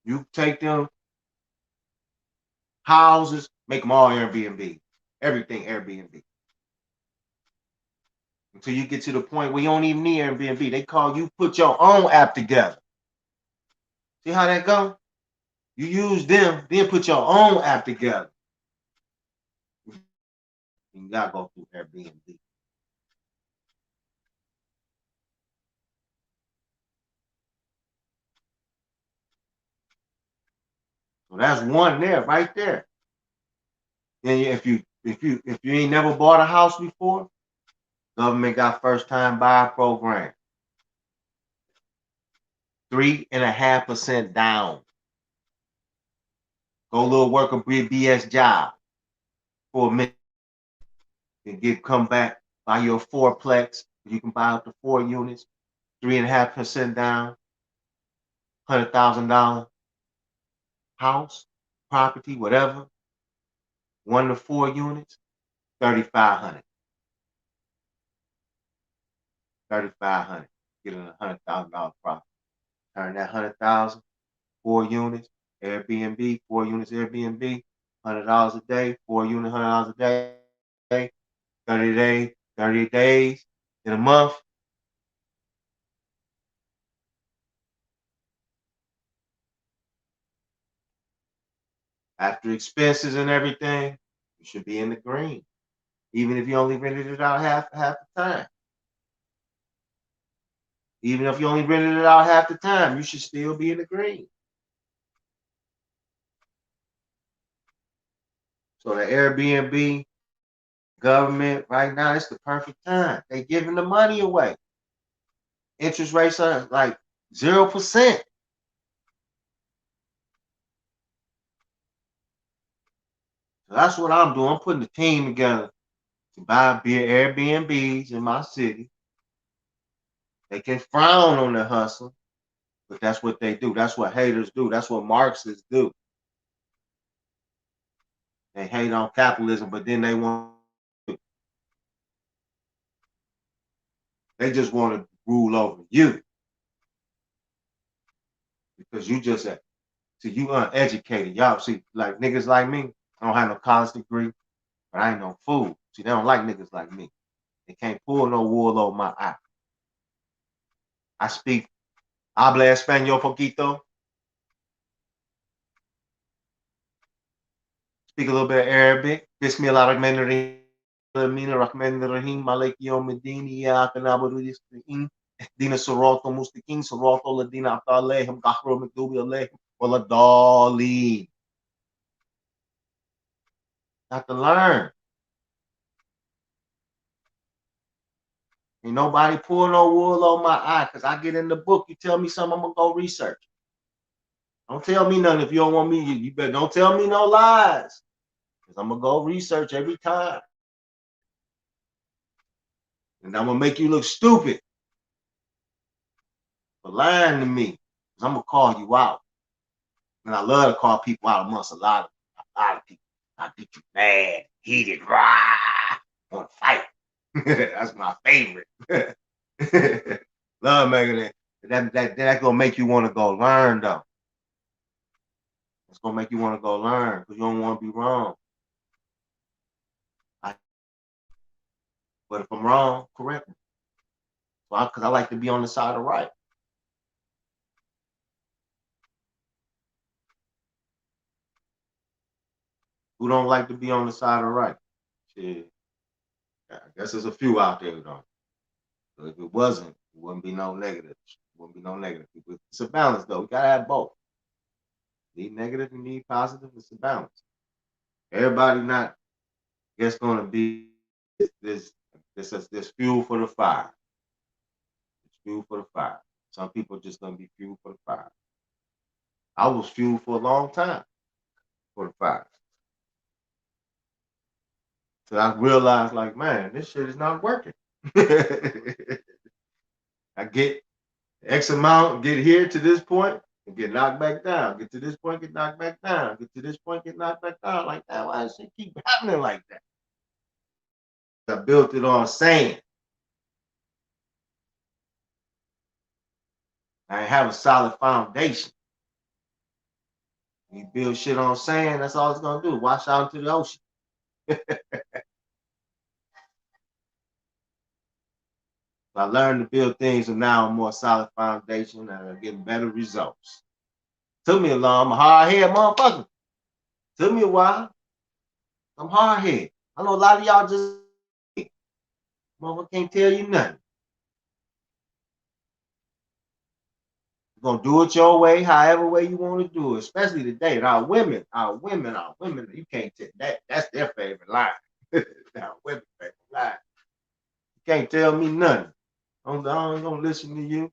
You take them houses, make them all Airbnb. Everything Airbnb. Until you get to the point where you don't even need Airbnb. They call you put your own app together. See how that go? You use them, then put your own app together. You gotta go through Airbnb. So that's one there, right there. And if you ain't never bought a house before, government got first time buyer program. 3.5% down. Go a little work a BS job for a minute. And come back, buy your fourplex. You can buy up to 4 units, 3.5% down, $100,000 house, property, whatever. 1 to 4 units, 3,500. 3,500. Get a $100,000 profit. Turn that 100,000, 4 units, Airbnb, 4 units Airbnb, $100 a day, 4 units, $100 a day, 30 days in a month. After expenses and everything, you should be in the green. Even if you only rented it out half the time. Even if you only rented it out half the time, you should still be in the green. So the Airbnb government right now, it's the perfect time. They giving the money away. Interest rates are like 0%. So that's what I'm doing. I'm putting the team together to buy Airbnbs in my city. They can frown on the hustle, but that's what they do. That's what haters do. That's what Marxists do. They hate on capitalism, but then they just want to rule over you because you just see you uneducated. Y'all see, like niggas like me, I don't have no college degree, but I ain't no fool. See, they don't like niggas like me. They can't pull no wool over my eye. I speak habla español poquito. Speak a little bit of Arabic. Bismillahirrahmanirrahim. Rahmanirrahim. Malik yawmiddin. Iyyaka na'budu wa nasta'in. Ihdina siratal mustaqim. Siratal ladina an'amta alaihim ghayril maghdubi alaihim waladdallin. Got to learn. Ain't nobody pull no wool on my eye because I get in the book. You tell me something, I'm going to go research. Don't tell me nothing if you don't want me. You better don't tell me no lies because I'm going to go research every time. And I'm going to make you look stupid for lying to me because I'm going to call you out. And I love to call people out amongst a lot of people. I get you mad, heated, rah, want to fight. That's my favorite. Love making it. That's gonna make you want to go learn though. It's gonna make you want to go learn because you don't want to be wrong. But if I'm wrong, correct me. Because I like to be on the side of right. Who don't like to be on the side of right? Shit. I guess there's a few out there who don't. So if it wasn't, it wouldn't be no negative. It wouldn't be no negative. It's a balance though. We gotta have both. Need negative and need positive. It's a balance. Everybody not just gonna be this fuel for the fire. It's fuel for the fire. Some people just gonna be fuel for the fire. I was fuel for a long time for the fire. So I realized, like, man, this shit is not working. I get X amount, get here to this point, and get knocked back down. Get to this point, get knocked back down. Get to this point, get knocked back down. Like that. Why does it keep happening like that? I built it on sand. I have a solid foundation. You build shit on sand, that's all it's gonna do. Wash out into the ocean. I learned to build things and now a more solid foundation and I'm getting better results. Took me a long, I'm a hard head motherfucker. Took me a while. I'm hard head. I know a lot of y'all just motherfucker can't tell you nothing. You're gonna do it your way, however way you want to do it, especially today. Our women, you can't tell that. That's their favorite line. Our women's favorite line. You can't tell me nothing. I'm gonna listen to you.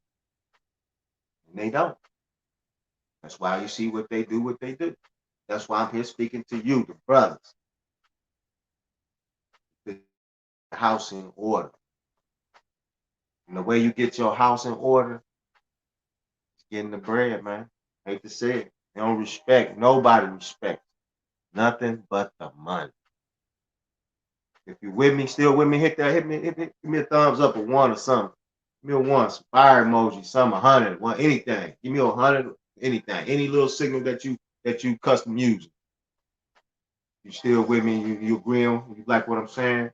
And they don't. That's why you see what they do. That's why I'm here speaking to you, the brothers. The house in order. And the way you get your house in order is getting the bread, man. I hate to say it. They don't respect. Nobody respects nothing but the money. If you're with me, still with me, hit me, give me a thumbs up or one or something. Give me a one, some fire emoji, some 100, one, anything. Give me 100, anything, any little signal that you custom using. You still with me? You agreeing? You like what I'm saying?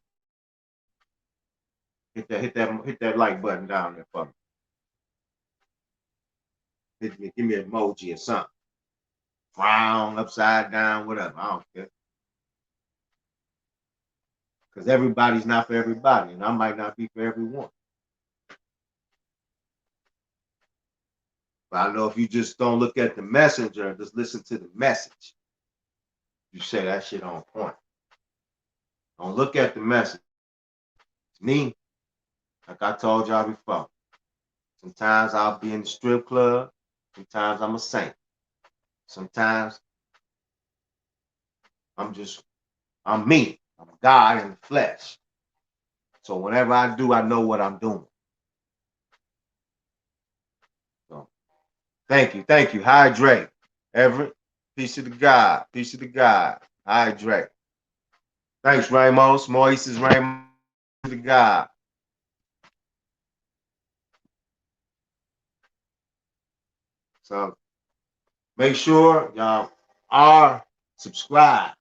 Hit that like button down there for me. Give me an emoji or something. Frown, upside down, whatever. I don't care. Because everybody's not for everybody, and I might not be for everyone. But I know if you just don't look at the messenger, just listen to the message, you say that shit on point. Don't look at the message. Me, like I told y'all before, sometimes I'll be in the strip club, sometimes I'm a saint. Sometimes I'm me. I'm God in the flesh. So whenever I do, I know what I'm doing. So thank you. Hydrate. Everett, peace to the God. Hydrate. Thanks, Ramos. Moises Ramos to the God. So make sure y'all are subscribed.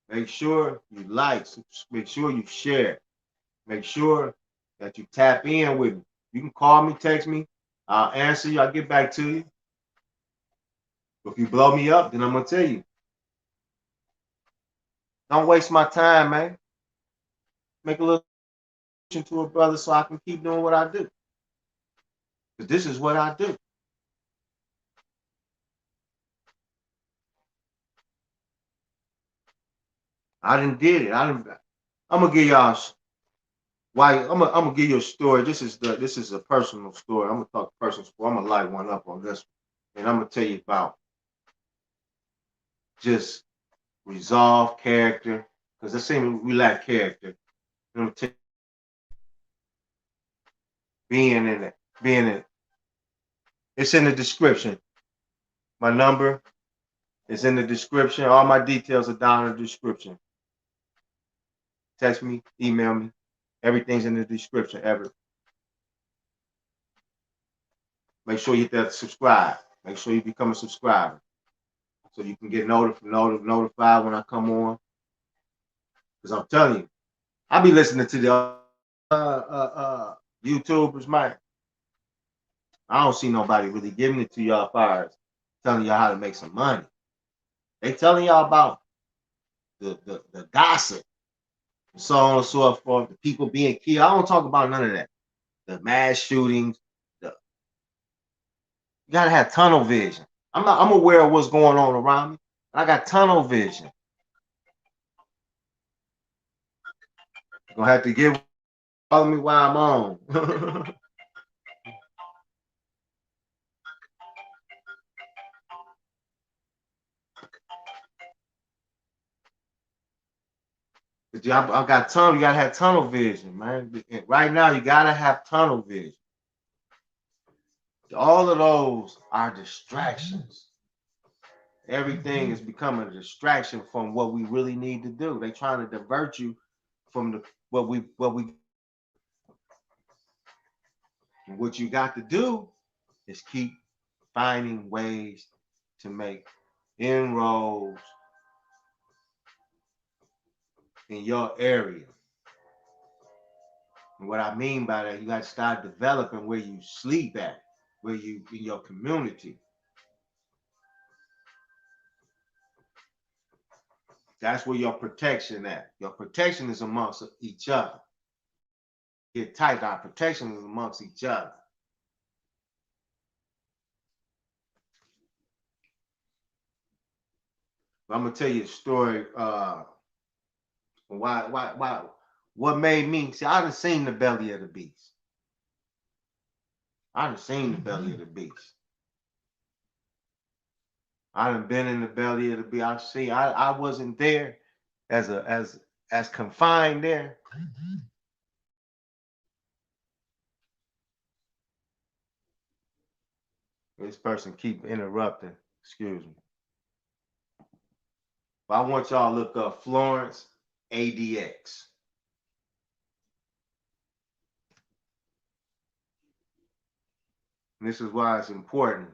Make sure you like. Make sure you share. Make sure that you tap in with me. You can call me, text me. I'll answer you. I'll get back to you. If you blow me up, then I'm going to tell you. Don't waste my time, man. Make a little to a brother so I can keep doing what I do. Because this is what I do. I done did it. I'm going to give y'all Why I'm gonna give you a story. This is a personal story. I'm gonna talk personal story. I'm gonna light one up on this one. And I'm gonna tell you about just resolve character. Because it seems we lack character. I'm gonna tell you, being in it, being in it. It's in the description. My number is in the description. All my details are down in the description. Text me, email me. Everything's in the description. Make sure you hit that subscribe. Make sure you become a subscriber so you can get notified when I come on. Because I'm telling you, I be listening to the YouTubers, man. I don't see nobody really giving it to y'all fires, telling y'all how to make some money. They telling y'all about the gossip, and so on and so forth, the people being killed. I don't talk about none of that. The mass shootings. You gotta have tunnel vision. I'm aware of what's going on around me. I got tunnel vision. You're gonna have to give follow me while I'm on. I got tunnel. You gotta have tunnel vision, man. Right now, you gotta have tunnel vision. All of those are distractions. Everything is becoming a distraction from what we really need to do. They trying to divert you from what you got to do is keep finding ways to make inroads in your area. And what I mean by that, you got to start developing where you sleep at, where you in your community. That's where your protection at. Your protection is amongst each other. Get tight. Our protection is amongst each other. But I'm gonna tell you a story. Why? What made me see? I done seen the belly of the beast. I done seen the belly of the beast. I done been in the belly of the beast. I've seen. I wasn't there as confined there. This person keep interrupting. Excuse me. But I want y'all to look up Florence ADX. And this is why it's important.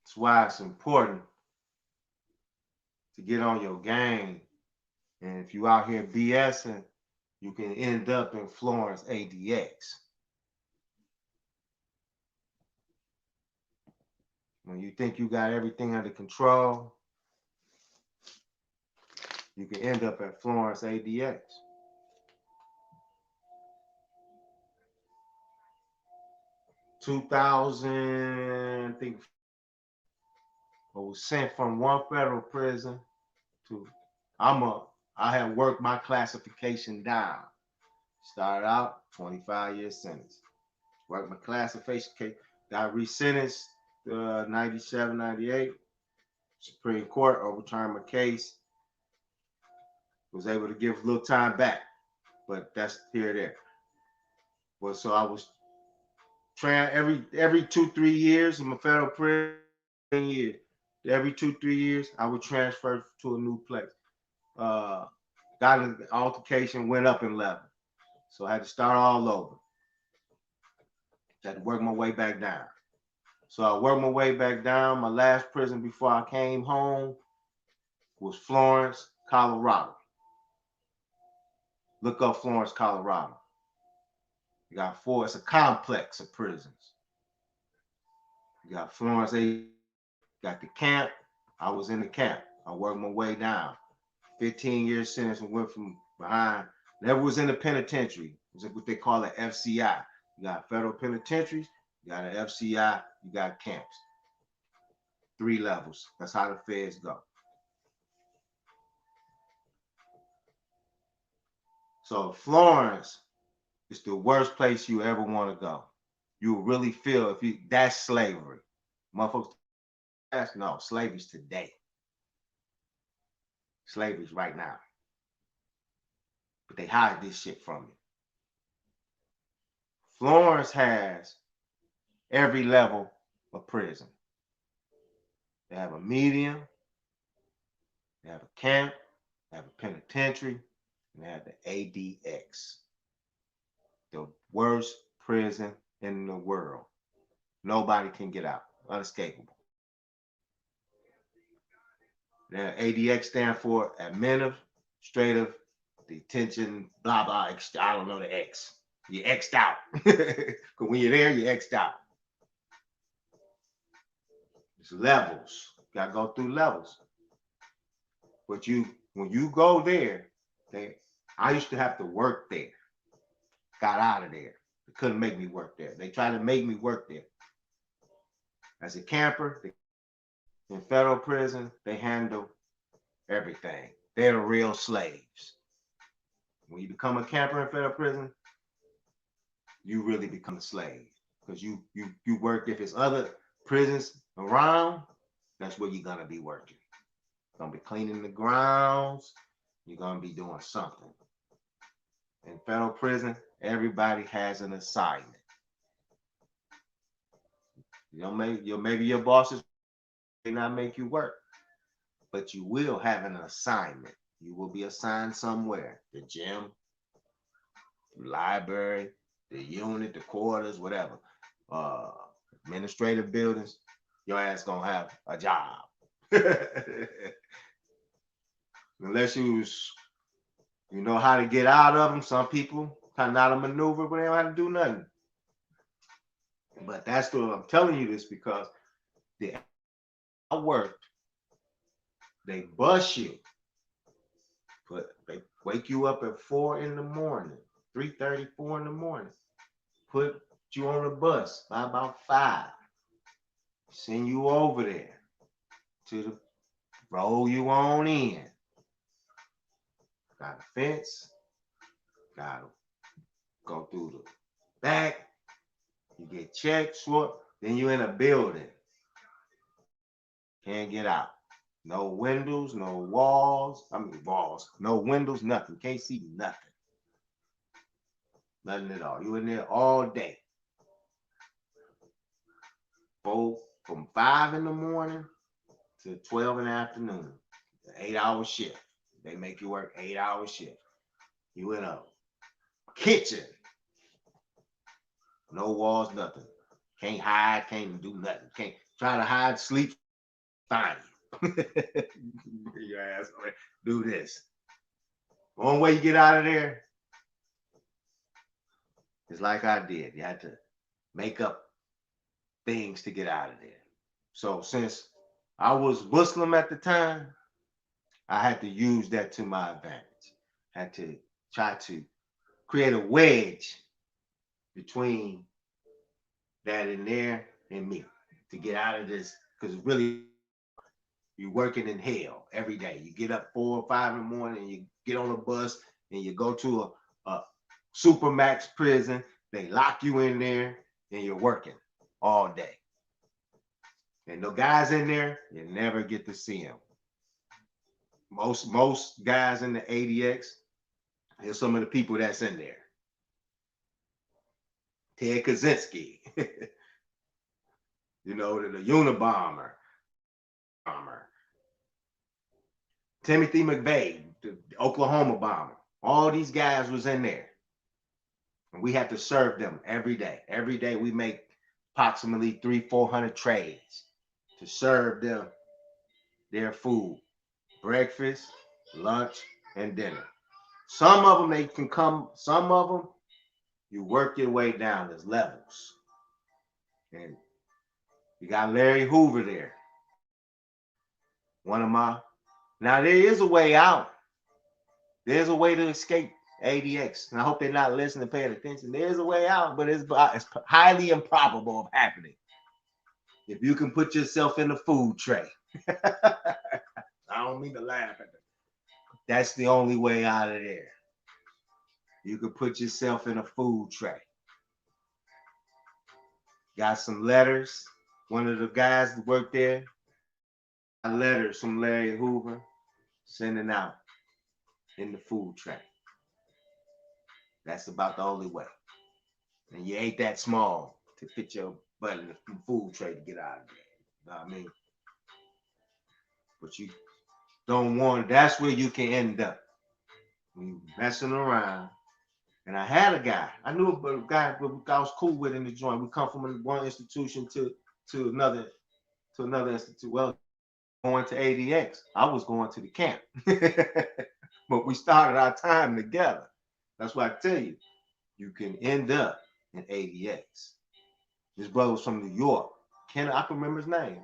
It's why it's important to get on your game. And if you out here BSing, you can end up in Florence ADX. When you think you got everything under control, you can end up at Florence ADX. 2000, I think, I was sent from one federal prison to, I had worked my classification down. Started out 25-year sentence. Worked my classification, got resentenced 97, 98. Supreme Court overturned my case. Was able to give a little time back, but that's here there. Well, so I was every 2-3 years in my federal prison year. Every 2-3 years, I would transfer to a new place. Got an altercation, went up in level, so I had to start all over. Had to work my way back down. So I worked my way back down. My last prison before I came home was Florence, Colorado. Look up Florence, Colorado. You got four. It's a complex of prisons. You got Florence, got the camp. I was in the camp. I worked my way down. 15-year sentence and went from behind. Never was in the penitentiary. It was what they call an FCI. You got federal penitentiaries, you got an FCI, you got camps. 3 levels. That's how the feds go. So Florence is the worst place you ever want to go. You will really feel if you that's slavery. Motherfuckers, that's no slavery's today. Slavery's right now. But they hide this shit from you. Florence has every level of prison. They have a medium, they have a camp, they have a penitentiary, and they have the ADX. The worst prison in the world. Nobody can get out. Unescapable. The ADX stand for administrative detention, blah, blah, I don't know the X. You're X'd out. Because when you're there, you're X'd out. It's levels. You gotta go through levels. But when you go there, I used to have to work there. Got out of there. They couldn't make me work there. They tried to make me work there. As a camper, in federal prison, they handle everything. They're the real slaves. When you become a camper in federal prison, you really become a slave. Because you work, if it's other prisons around, that's where you're gonna be working. You're gonna be cleaning the grounds, you're gonna be doing something. In federal prison, everybody has an assignment. Maybe your bosses may not make you work, but you will have an assignment. You will be assigned somewhere. The gym, the library, the unit, the quarters, whatever. Administrative buildings, your ass gonna have a job. Unless you know how to get out of them. Some people kind of know how to maneuver, but they don't have to do nothing. But that's what I'm telling you this because I worked. They bus you. They wake you up at 4 in the morning, 3:30, 4 in the morning. Put you on the bus by about 5. Send you over there to roll you on in. Got a fence. Got to go through the back. You get checked, swap. Then you're in a building. Can't get out. No windows, no walls. Walls. No windows, nothing. Can't see nothing. Nothing at all. You in there all day. From 5 in the morning to 12 in the afternoon. 8-hour shift. They make you work 8-hour shift. You in a kitchen. No walls, nothing. Can't hide, can't do nothing. Can't try to hide, sleep, find you. Your ass do this. One way you get out of there is like I did. You had to make up things to get out of there. So since I was Muslim at the time, I had to use that to my advantage. I had to try to create a wedge between that in there and me to get out of this, because really you're working in hell every day. You get up 4 or 5 in the morning and you get on a bus and you go to a supermax prison. They lock you in there and you're working all day. And the guys in there, you never get to see them. Most guys in the ADX, here's some of the people that's in there. Ted Kaczynski, the Unabomber, Timothy McVeigh, the Oklahoma bomber. All these guys was in there. And we had to serve them every day. Every day we make approximately 300-400 trays to serve them their food, breakfast, lunch, and dinner. Some of them, they can come, some of them, you work your way down. There's levels. And you got Larry Hoover there. Now there is a way out. There's a way to escape ADX. And I hope they're not listening and paying attention. There's a way out, but it's highly improbable of happening. If you can put yourself in a food tray, I don't mean to laugh at it. That's the only way out of there. You can put yourself in a food tray. Got some letters. One of the guys that worked there, got letters from Larry Hoover sending out in the food tray. That's about the only way. And you ain't that small to fit your butt in the food tray to get out of there. You know what I mean? But you don't want, that's where you can end up. When you messing around. And I had a guy, I knew a guy I was cool with in the joint. We come from one institution to another institute. Well, going to ADX, I was going to the camp. But we started our time together. That's why I tell you, you can end up in ADX. His brother was from New York. I can remember his name.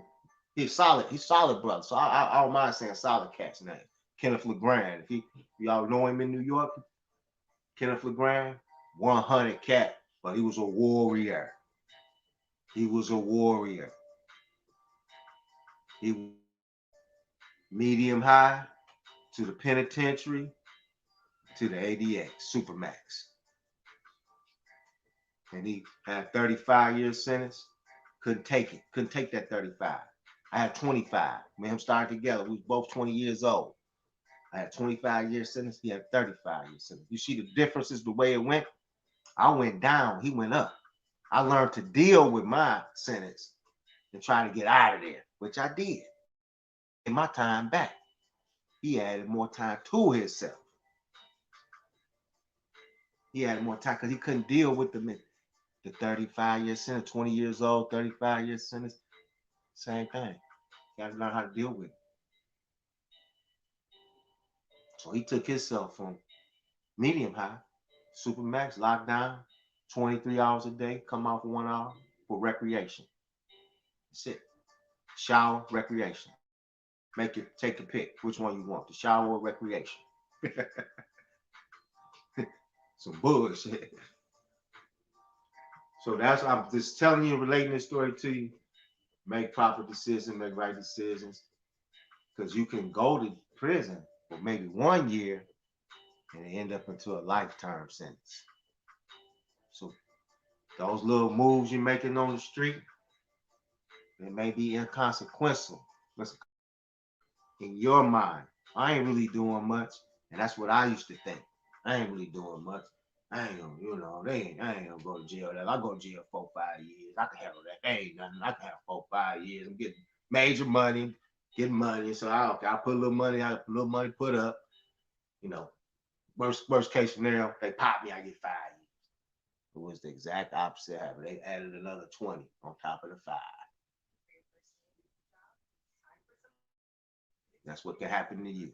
He's solid brother. So I don't mind saying solid cat's name. Kenneth LeGrand. If y'all know him in New York, Kenneth LeGrand, 100 cat, but he was a warrior. He was a warrior. He was medium high to the penitentiary to the ADX, Supermax. And he had a 35-year sentence. Couldn't take it. Couldn't take that 35. I had 25. Me and him started together. We was both 20 years old. I had 25-year sentence. He had 35-year sentence. You see the differences, the way it went? I went down. He went up. I learned to deal with my sentence and try to get out of there, which I did. And my time back. He added more time to himself. He added more time because he couldn't deal with the 35-year sentence, 20 years old, 35-year sentence. Same thing. You got to learn how to deal with it. So he took himself from medium high, Supermax, lockdown, 23 hours a day, come out for 1 hour for recreation. That's it. Shower, recreation. Take a pick. Which one you want, the shower or recreation? Some bullshit. So that's, I'm just telling you, relating this story to you. Make proper decisions, make right decisions. Because you can go to prison for maybe 1 year and end up into a lifetime sentence. So those little moves you're making on the street, they may be inconsequential. In your mind, I ain't really doing much. And that's what I used to think. I ain't really doing much. I ain't gonna, I ain't gonna go to jail. I go to jail 4 or 5 years. I can handle that. Ain't nothing. I can have 4 or 5 years. I'm getting major money, getting money. So I put a little money, put up. Worst case scenario, they pop me, I get 5 years. It was the exact opposite happened. They added another 20 on top of the 5. That's what can happen to you.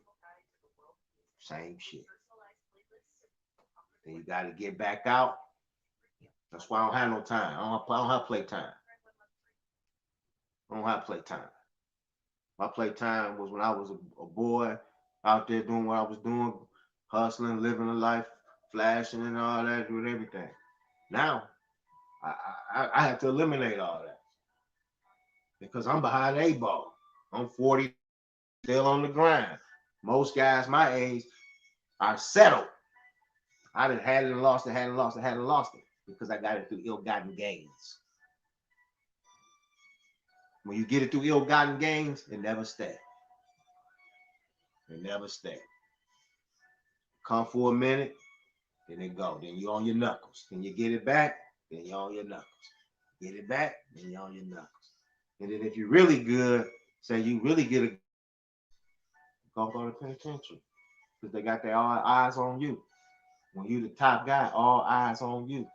Same shit. Then you got to get back out. That's why I don't have no time. I don't have playtime. I don't have playtime. My playtime was when I was a boy out there doing what I was doing, hustling, living a life, flashing and all that, doing everything. Now, I have to eliminate all that because I'm behind the 8 ball. I'm 40, still on the grind. Most guys my age are settled. I done had it and lost it because I got it through ill-gotten gains. When you get it through ill-gotten gains, it never stays. It never stays. Come for a minute, then it go. Then you on your knuckles. Then you get it back, then you on your knuckles. Get it back, then you on your knuckles. And then if you're really good, say you really get a go to the penitentiary because they got their all eyes on you. When you the top guy, all eyes on you.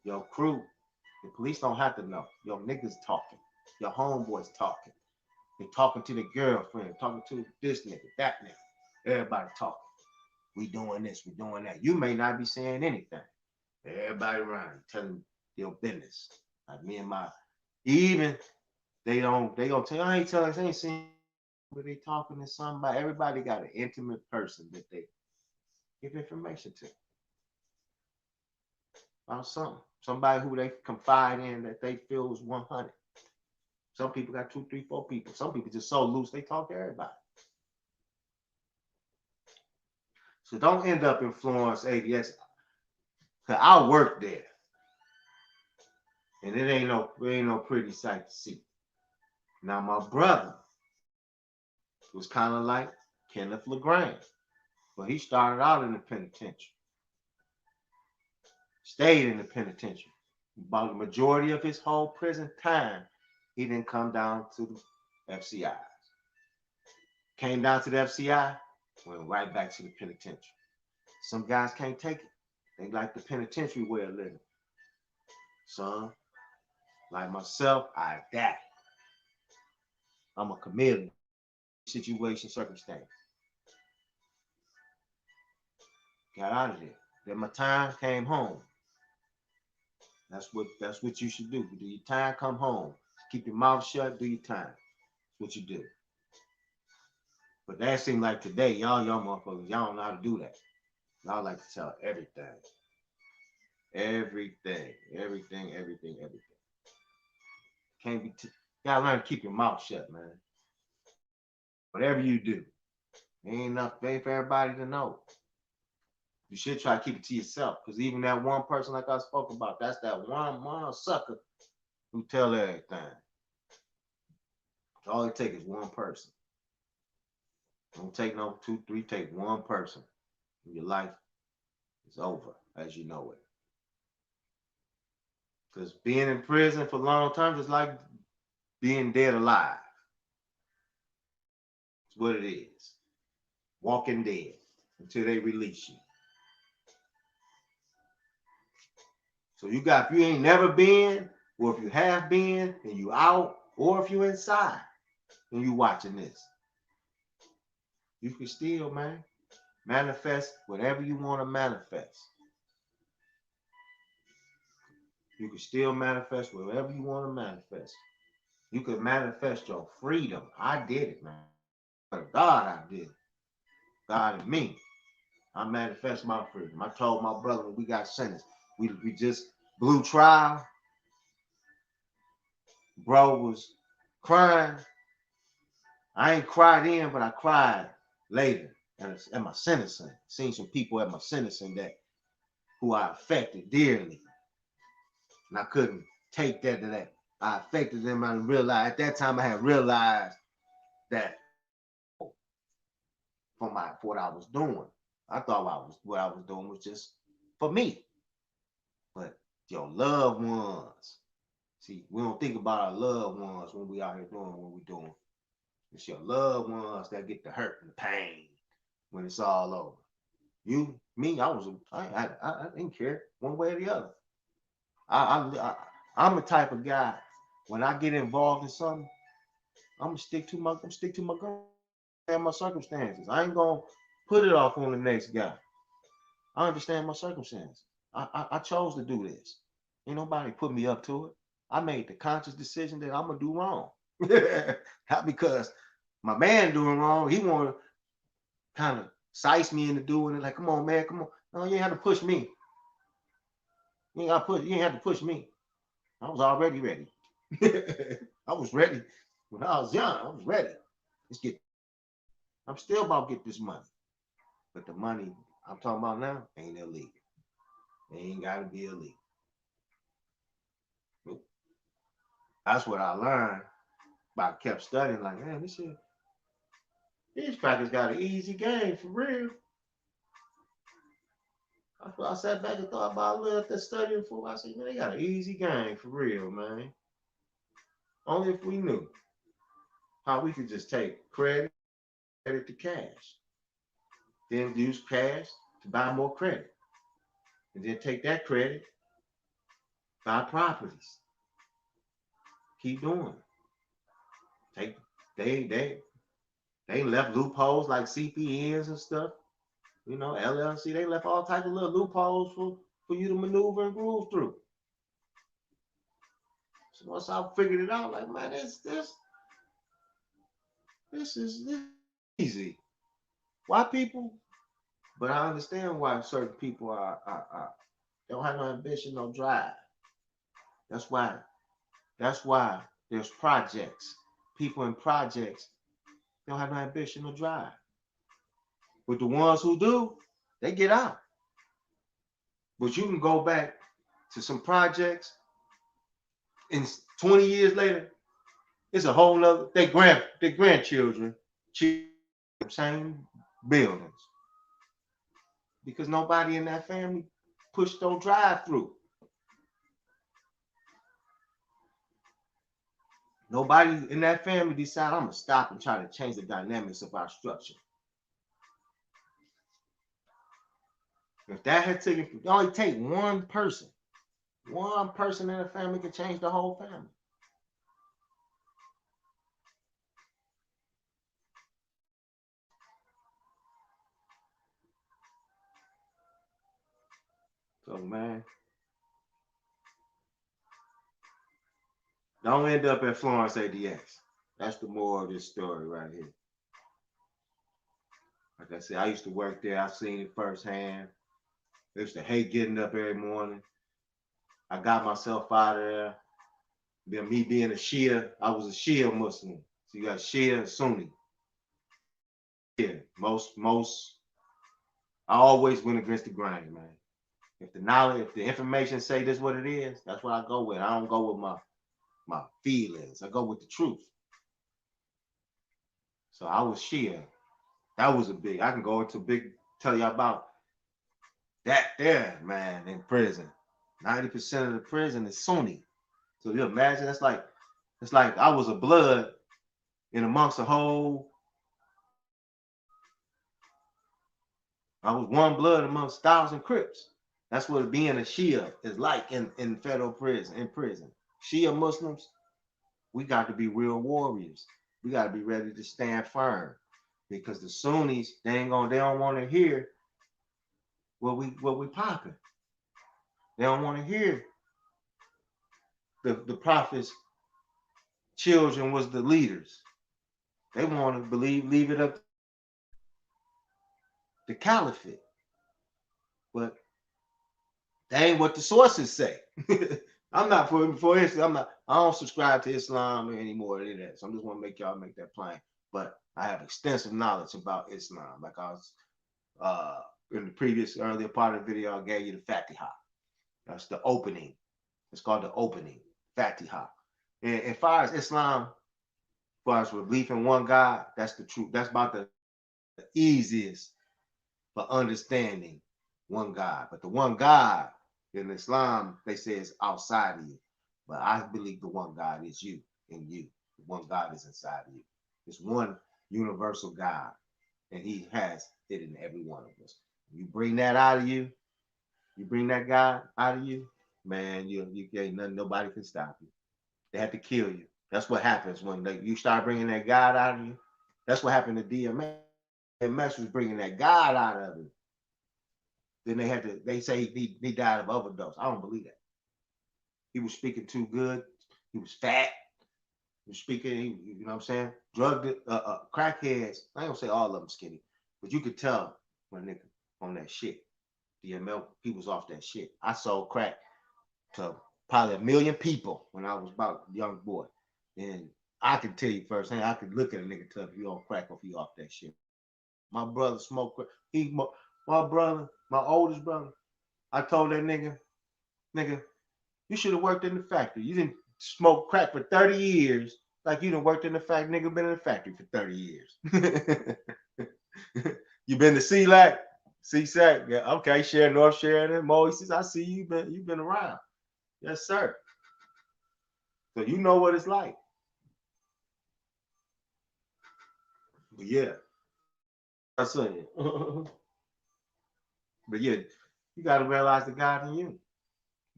Your crew, the police don't have to know. Your niggas talking. Your homeboys talking. They talking to the girlfriend, talking to this nigga, that nigga. Everybody talking. We doing this, we doing that. You may not be saying anything. Everybody around you telling your business. Like me and my, even they gonna tell you, I ain't telling, I ain't saying, but they talking to somebody. Everybody got an intimate person that they give information to about something. Somebody who they confide in that they feel is 100. Some people got 2, 3, 4 people. Some people just so loose they talk to everybody. So don't end up in Florence, ADS. Cause I work there, and it ain't no pretty sight to see. Now my brother was kind of like Kenneth LeGrand, but he started out in the penitentiary, stayed in the penitentiary. About the majority of his whole prison time, he didn't come down to the FCI. Came down to the FCI, went right back to the penitentiary. Some guys can't take it. They like the penitentiary way of living. Son, like myself, I adapt. I'm a chameleon. Situation, circumstance. Got out of there. Then my time, came home. That's what you should do. Do your time, come home. Keep your mouth shut, do your time. That's what you do. But that seemed like today, y'all motherfuckers, y'all don't know how to do that. Y'all like to tell everything. Everything. Can't be, gotta learn to keep your mouth shut, man. Whatever you do, ain't enough for everybody to know. You should try to keep it to yourself, because even that one person like I spoke about, that's that one sucker who tell everything. All it takes is one person. Don't take no 2, 3, take one person. And your life is over as you know it. Because being in prison for long terms is like being dead alive. It's what it is. Walking dead until they release you. So if you ain't never been, or if you have been and you out, or if you inside and you watching this, you can still, man, manifest whatever you want to manifest. You can still manifest whatever you want to manifest. You can manifest your freedom. I did it, man. But God, I did it. God and me. I manifest my freedom. I told my brother when we got sentenced, we just blew trial. Bro was crying. I ain't cried in, but I cried later at my sentencing. Seen some people at my sentencing that who I affected dearly. And I couldn't take that. I affected them. I realized at that time I had realized that for what I was doing. I thought what I was doing was just for me. But your loved ones. See, we don't think about our loved ones when we out here doing what we're doing. It's your loved ones that get the hurt and the pain when it's all over. You, me, I didn't care one way or the other. I'm the type of guy, when I get involved in something, I'm gonna stick to my girl and my circumstances. I ain't gonna put it off on the next guy. I understand my circumstances. I chose to do this. Ain't nobody put me up to it. I made the conscious decision that I'm gonna do wrong. Not because my man doing wrong, he wanna kind of size me into doing it. Like, come on, man, come on. No, you ain't have to push me. You ain't have to push me. I was already ready. I was ready when I was young. I was ready. I'm still about to get this money. But the money I'm talking about now ain't illegal. It ain't gotta be illegal. Nope. That's what I learned. But I kept studying, like, man, these crackers got an easy game for real. I sat back and thought about a little at that studying for. I said, man, they got an easy game for real, man. Only if we knew how we could just take credit to cash, then use cash to buy more credit, and then take that credit, buy properties. Keep doing it. They left loopholes like CPNs and stuff. You know, LLC, they left all types of little loopholes for you to maneuver and groove through. So once I figured it out, like, man, this is easy. Why people? But I understand why certain people are don't have no ambition, no drive. That's why There's projects. People in projects don't have no ambition or drive. But the ones who do, they get out. But you can go back to some projects and 20 years later, it's a whole nother, their grandchildren, same buildings. Because nobody in that family pushed no drive through. Nobody in that family decided, I'm gonna stop and try to change the dynamics of our structure. If that had taken, it only take one person in a family can change the whole family. So man, don't end up at Florence ADX. That's the moral of this story right here. Like I said, I used to work there. I've seen it firsthand. I used to hate getting up every morning. I got myself out of there. Then me being a Shia, I was a Shia Muslim. So you got Shia and Sunni. Yeah, I always went against the grain, man. If the knowledge, if the information say this what it is, that's what I go with. I don't go with my feelings. I go with the truth. So I was Shia. That was a big. I can go into big. Tell you about that there, man, in prison. 90% of the prison is Sunni. So you imagine it's like I was a blood in amongst a whole. I was one blood amongst 1,000 Crips. That's what being a Shia is like in federal prison, in prison. Shia Muslims, we got to be real warriors. We got to be ready to stand firm. Because the Sunnis, they don't want to hear what we popping. They don't want to hear the prophets' children was the leaders. They want to leave it up to the caliphate. But that ain't what the sources say. I'm not for Islam. I don't subscribe to Islam anymore than that. So I just want to make y'all make that plain. But I have extensive knowledge about Islam. Like I was in the previous earlier part of the video, I gave you the Fatiha. That's the opening. It's called the opening, Fatiha. And as far as Islam, as far as belief in one God, that's the truth. That's about the easiest for understanding one God. But the one God in Islam, they say is outside of you. But I believe the one God is you and you. The one God is inside of you. It's one universal God, and he has it in every one of us. You bring that out of you, you bring that God out of you, man, you ain't nothing, nobody can stop you. They have to kill you. That's what happens when you start bringing that God out of you. That's what happened to DMX. DMX was bringing that God out of him. Then they say he died of overdose. I don't believe that. He was speaking too good. He was fat. He was speaking, you know what I'm saying? Drugged, crackheads. I ain't gonna say all of them skinny, but you could tell when nigga on that shit. DML, he was off that shit. I sold crack to probably 1 million people when I was about a young boy. And I can tell you firsthand, I could look at a nigga tell if you on crack or if you off that shit. My brother smoked crack. My brother, my oldest brother, I told that nigga, you should have worked in the factory. You didn't smoke crack for 30 years. Like you done worked in the factory, nigga been in the factory for 30 years. You been to CLAC? CSAC? Yeah, okay, Share North Sheridan, Moises. I see you've been around. Yes, sir. So you know what it's like. But yeah. I see you. But yeah, you gotta realize the God in you.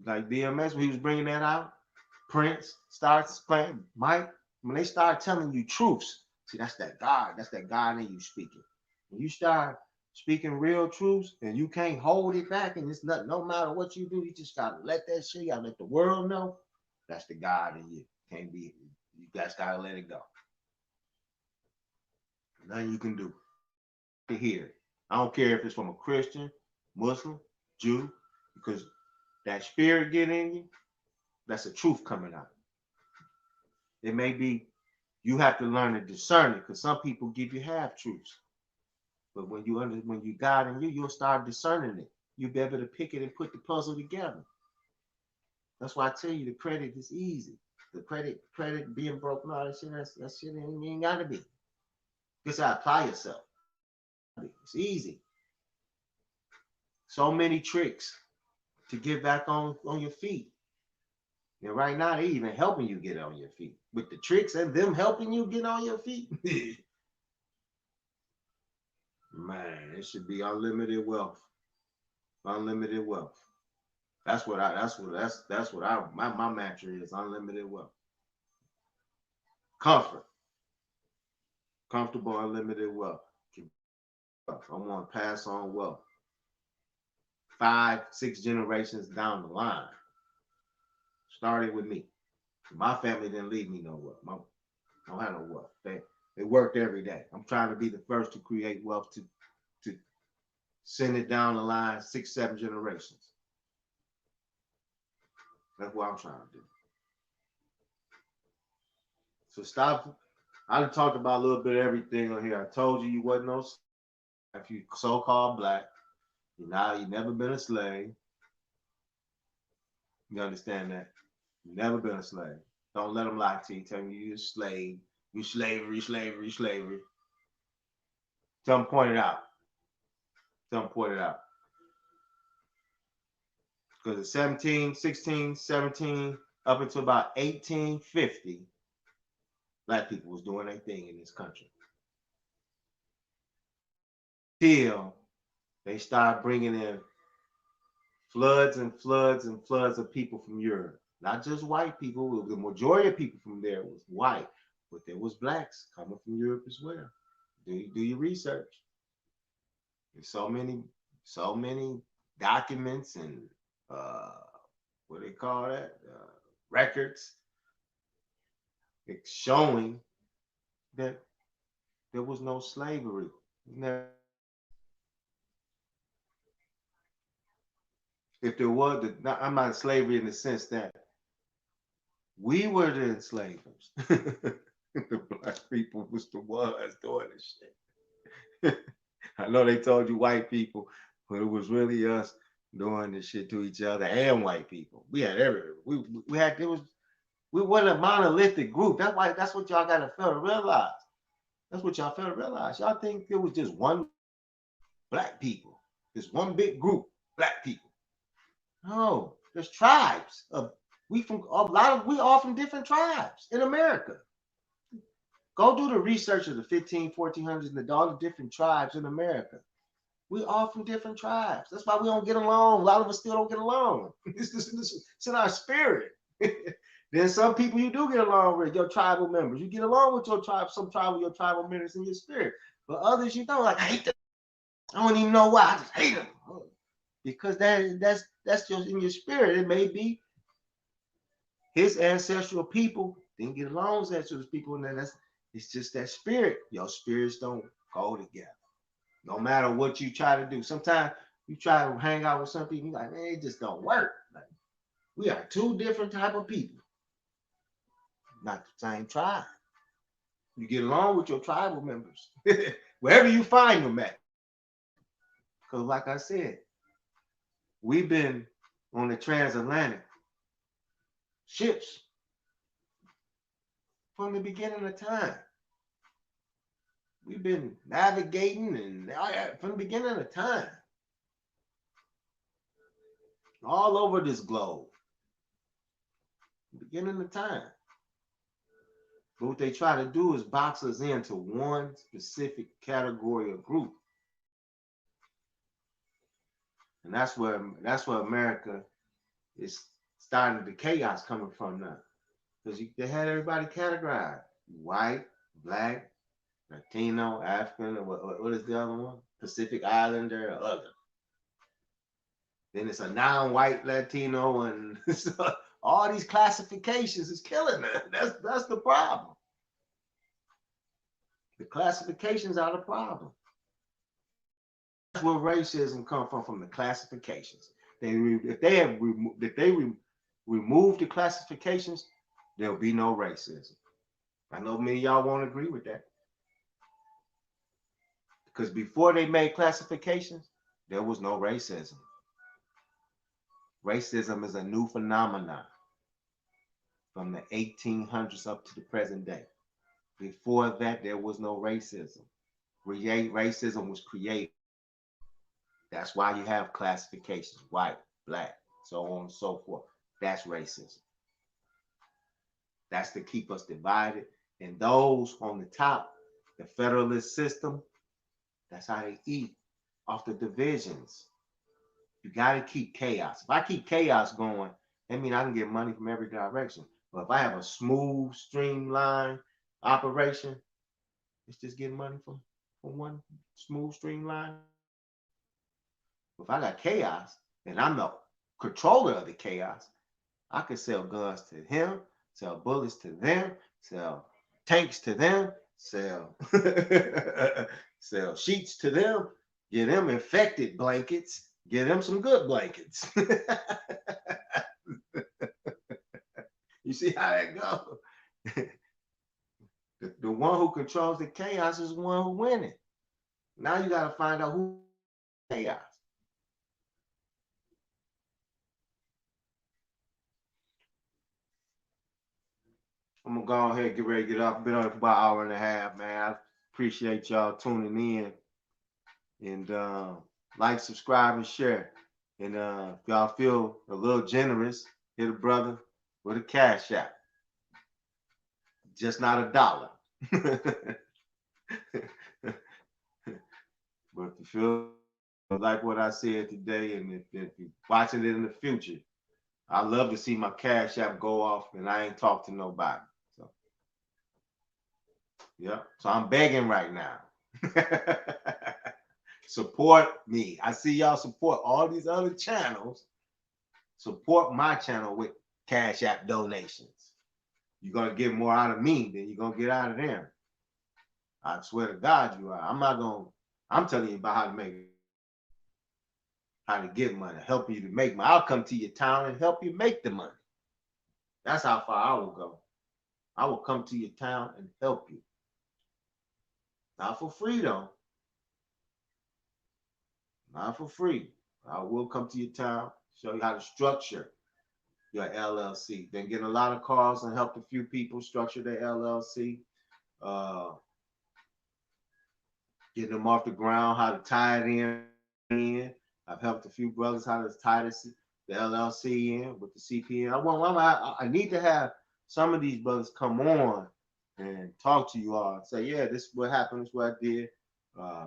Like DMS, when he was bringing that out, Prince starts playing Mike. When they start telling you truths, see that's that God in you speaking. When you start speaking real truths and you can't hold it back, and it's not, no matter what you do, you just gotta let that shit, you gotta let the world know. That's the God in you. Can't be, you guys gotta let it go. Nothing you can do to hear it. I don't care if it's from a Christian, Muslim, Jew, because that spirit get in you, that's the truth coming out. It may be you have to learn to discern it, because some people give you half truths. But when you God in you, you'll start discerning it. You'll be able to pick it and put the puzzle together. That's why I tell you the credit is easy. The credit being broke, no, that shit ain't gotta be. Just apply yourself. It's easy. So many tricks to get back on your feet. And right now, they even helping you get on your feet with the tricks and them helping you get on your feet. Man, it should be unlimited wealth. Unlimited wealth. That's what my mantra is. Unlimited wealth. Comfort. Comfortable, unlimited wealth. I want to pass on wealth. 5, 6 generations down the line. Starting with me. My family didn't leave me no wealth. I don't have no wealth. They worked every day. I'm trying to be the first to create wealth to send it down the line 6, 7 generations. That's what I'm trying to do. So stop. I done talked about a little bit of everything on here. I told you wasn't no. If you so-called black, you never been a slave. You understand that? You never been a slave. Don't let them lie to you. Tell me you're a slave. You slavery. Tell them point it out. Because at 17, 16, 17, up until about 1850, black people was doing their thing in this country. Till they started bringing in floods and floods and floods of people from Europe. Not just white people. The majority of people from there was white, but there was blacks coming from Europe as well. Do your research. There's so many documents and what they call that, records. It's showing that there was no slavery. If there was, I'm not slavery in the sense that we were the enslavers. The black people was the ones doing this shit. I know they told you white people, but it was really us doing this shit to each other and white people. We had we weren't a monolithic group. That's what y'all gotta fail to realize. That's what y'all fail to realize. Y'all think it was just one black people, just one big group, black people. No, there's tribes we all from different tribes in America. Go do the research of the 15, 1400s and all the different tribes in America. We all from different tribes. That's why we don't get along. A lot of us still don't get along. It's in our spirit. Then some people you do get along with, your tribal members. You get along with your tribe, your tribal members in your spirit. But others you don't. Like, I hate them. I don't even know why. I just hate them. Because that's just in your spirit. It may be his ancestral people didn't get along with ancestral people, and it's just that spirit. Your spirits don't go together. No matter what you try to do. Sometimes you try to hang out with some people, you're like, man, it just don't work. Like, we are two different type of people. Not the same tribe. You get along with your tribal members. Wherever you find them at. Because like I said, we've been on the transatlantic ships from the beginning of time. We've been navigating and from the beginning of time. All over this globe. Beginning of time. But what they try to do is box us into one specific category or group. And that's where America is starting the chaos coming from now. Because they had everybody categorized. White, black, Latino, African, what is the other one? Pacific Islander, or other. Then it's a non-white Latino, and all these classifications is killing it. That's the problem. The classifications are the problem. That's where racism comes from the classifications. If they remove the classifications, there'll be no racism. I know many of y'all won't agree with that. Because before they made classifications, there was no racism. Racism is a new phenomenon from the 1800s up to the present day. Before that, there was no racism. Racism was created. That's why you have classifications, white, black, so on and so forth. That's racism. That's to keep us divided. And those on the top, the federalist system, that's how they eat, off the divisions. You got to keep chaos. If I keep chaos going, that means I can get money from every direction. But if I have a smooth, streamlined operation, it's just getting money from one smooth, streamline. If I got chaos and I'm the controller of the chaos, I can sell guns to him, sell bullets to them, sell tanks to them, sell sell sheets to them, get them infected blankets, get them some good blankets. You see how that goes? The one who controls the chaos is the one who winning. Now you got to find out who chaos. I'm gonna go ahead and get ready to get off. I've been on for about an hour and a half, man. I appreciate y'all tuning in. And like, subscribe, and share. And if y'all feel a little generous, hit a brother with a cash app. Just not $1. But if you feel like what I said today, and if you're watching it in the future, I love to see my cash app go off and I ain't talk to nobody. So, yeah. So I'm begging right now. Support me. I see y'all support all these other channels. Support my channel with cash app donations. You're going to get more out of me than you're going to get out of them. I swear to God you are. I'm telling you about how to get money, help you to make money. I'll come to your town and help you make the money. That's how far I will go. I will come to your town and help you. Not for free though. Not for free. I will come to your town, show you how to structure your LLC. Been getting a lot of calls and helped a few people structure their LLC. Getting them off the ground, how to tie it in. I've helped a few brothers how to tie the LLC in with the CPN. I need to have some of these brothers come on and talk to you all and say, yeah, this is what happened, this is what I did.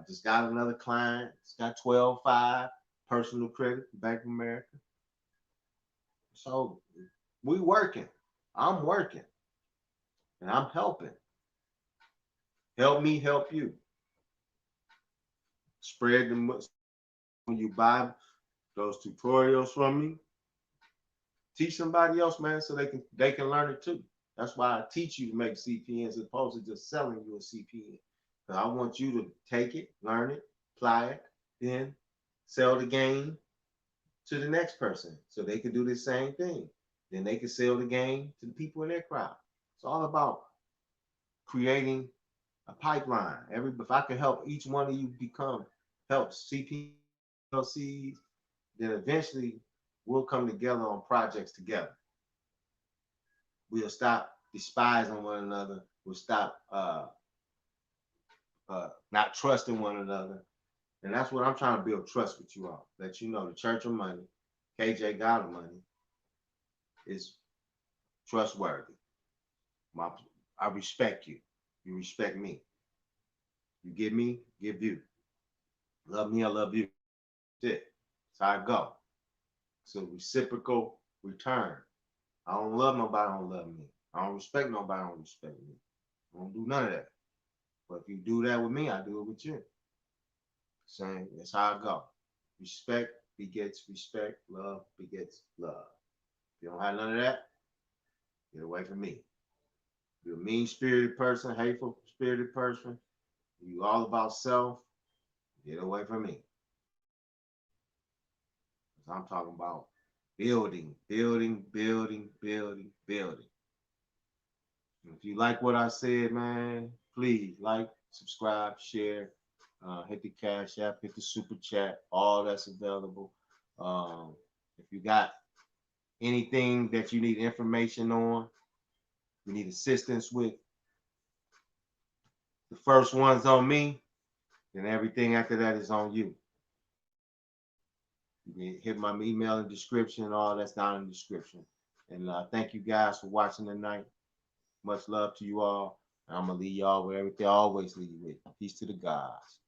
Just got another client. It's got 12.5 personal credit, Bank of America. So we working. I'm working. And I'm helping. Help me help you. Spread them when you buy those tutorials from me. Teach somebody else, man, so they can learn it too. That's why I teach you to make CPNs as opposed to just selling you a CPN. Because I want you to take it, learn it, apply it, then sell the game to the next person so they can do the same thing. Then they can sell the game to the people in their crowd. It's all about creating a pipeline. If I can help each one of you help CPLCs, then eventually we'll come together on projects together. We'll stop despising one another. We'll stop not trusting one another. And that's what I'm trying to build, trust with you all. Let you know the Church of Money, KJ God of Money, is trustworthy. I respect you. You respect me. You give me, give you. Love me, I love you. That's it. That's how I go. It's a reciprocal return. I don't love nobody, don't love me. I don't respect nobody, don't respect me. I don't do none of that. But if you do that with me, I do it with you. Saying that's how I go. Respect begets respect. Love begets love. If you don't have none of that, get away from me. If you're a mean-spirited person, hateful-spirited person, you all about self, get away from me. I'm talking about building, building, building, building, building. If you like what I said, man, please like, subscribe, share, hit the Cash App, hit the Super Chat, all that's available. If you got anything that you need information on, you need assistance with, the first one's on me, then everything after that is on you. You can hit my email in the description, all that's down in the description. And thank you guys for watching tonight. Much love to you all. And I'm going to leave y'all where everything I always leave with. Peace to the gods.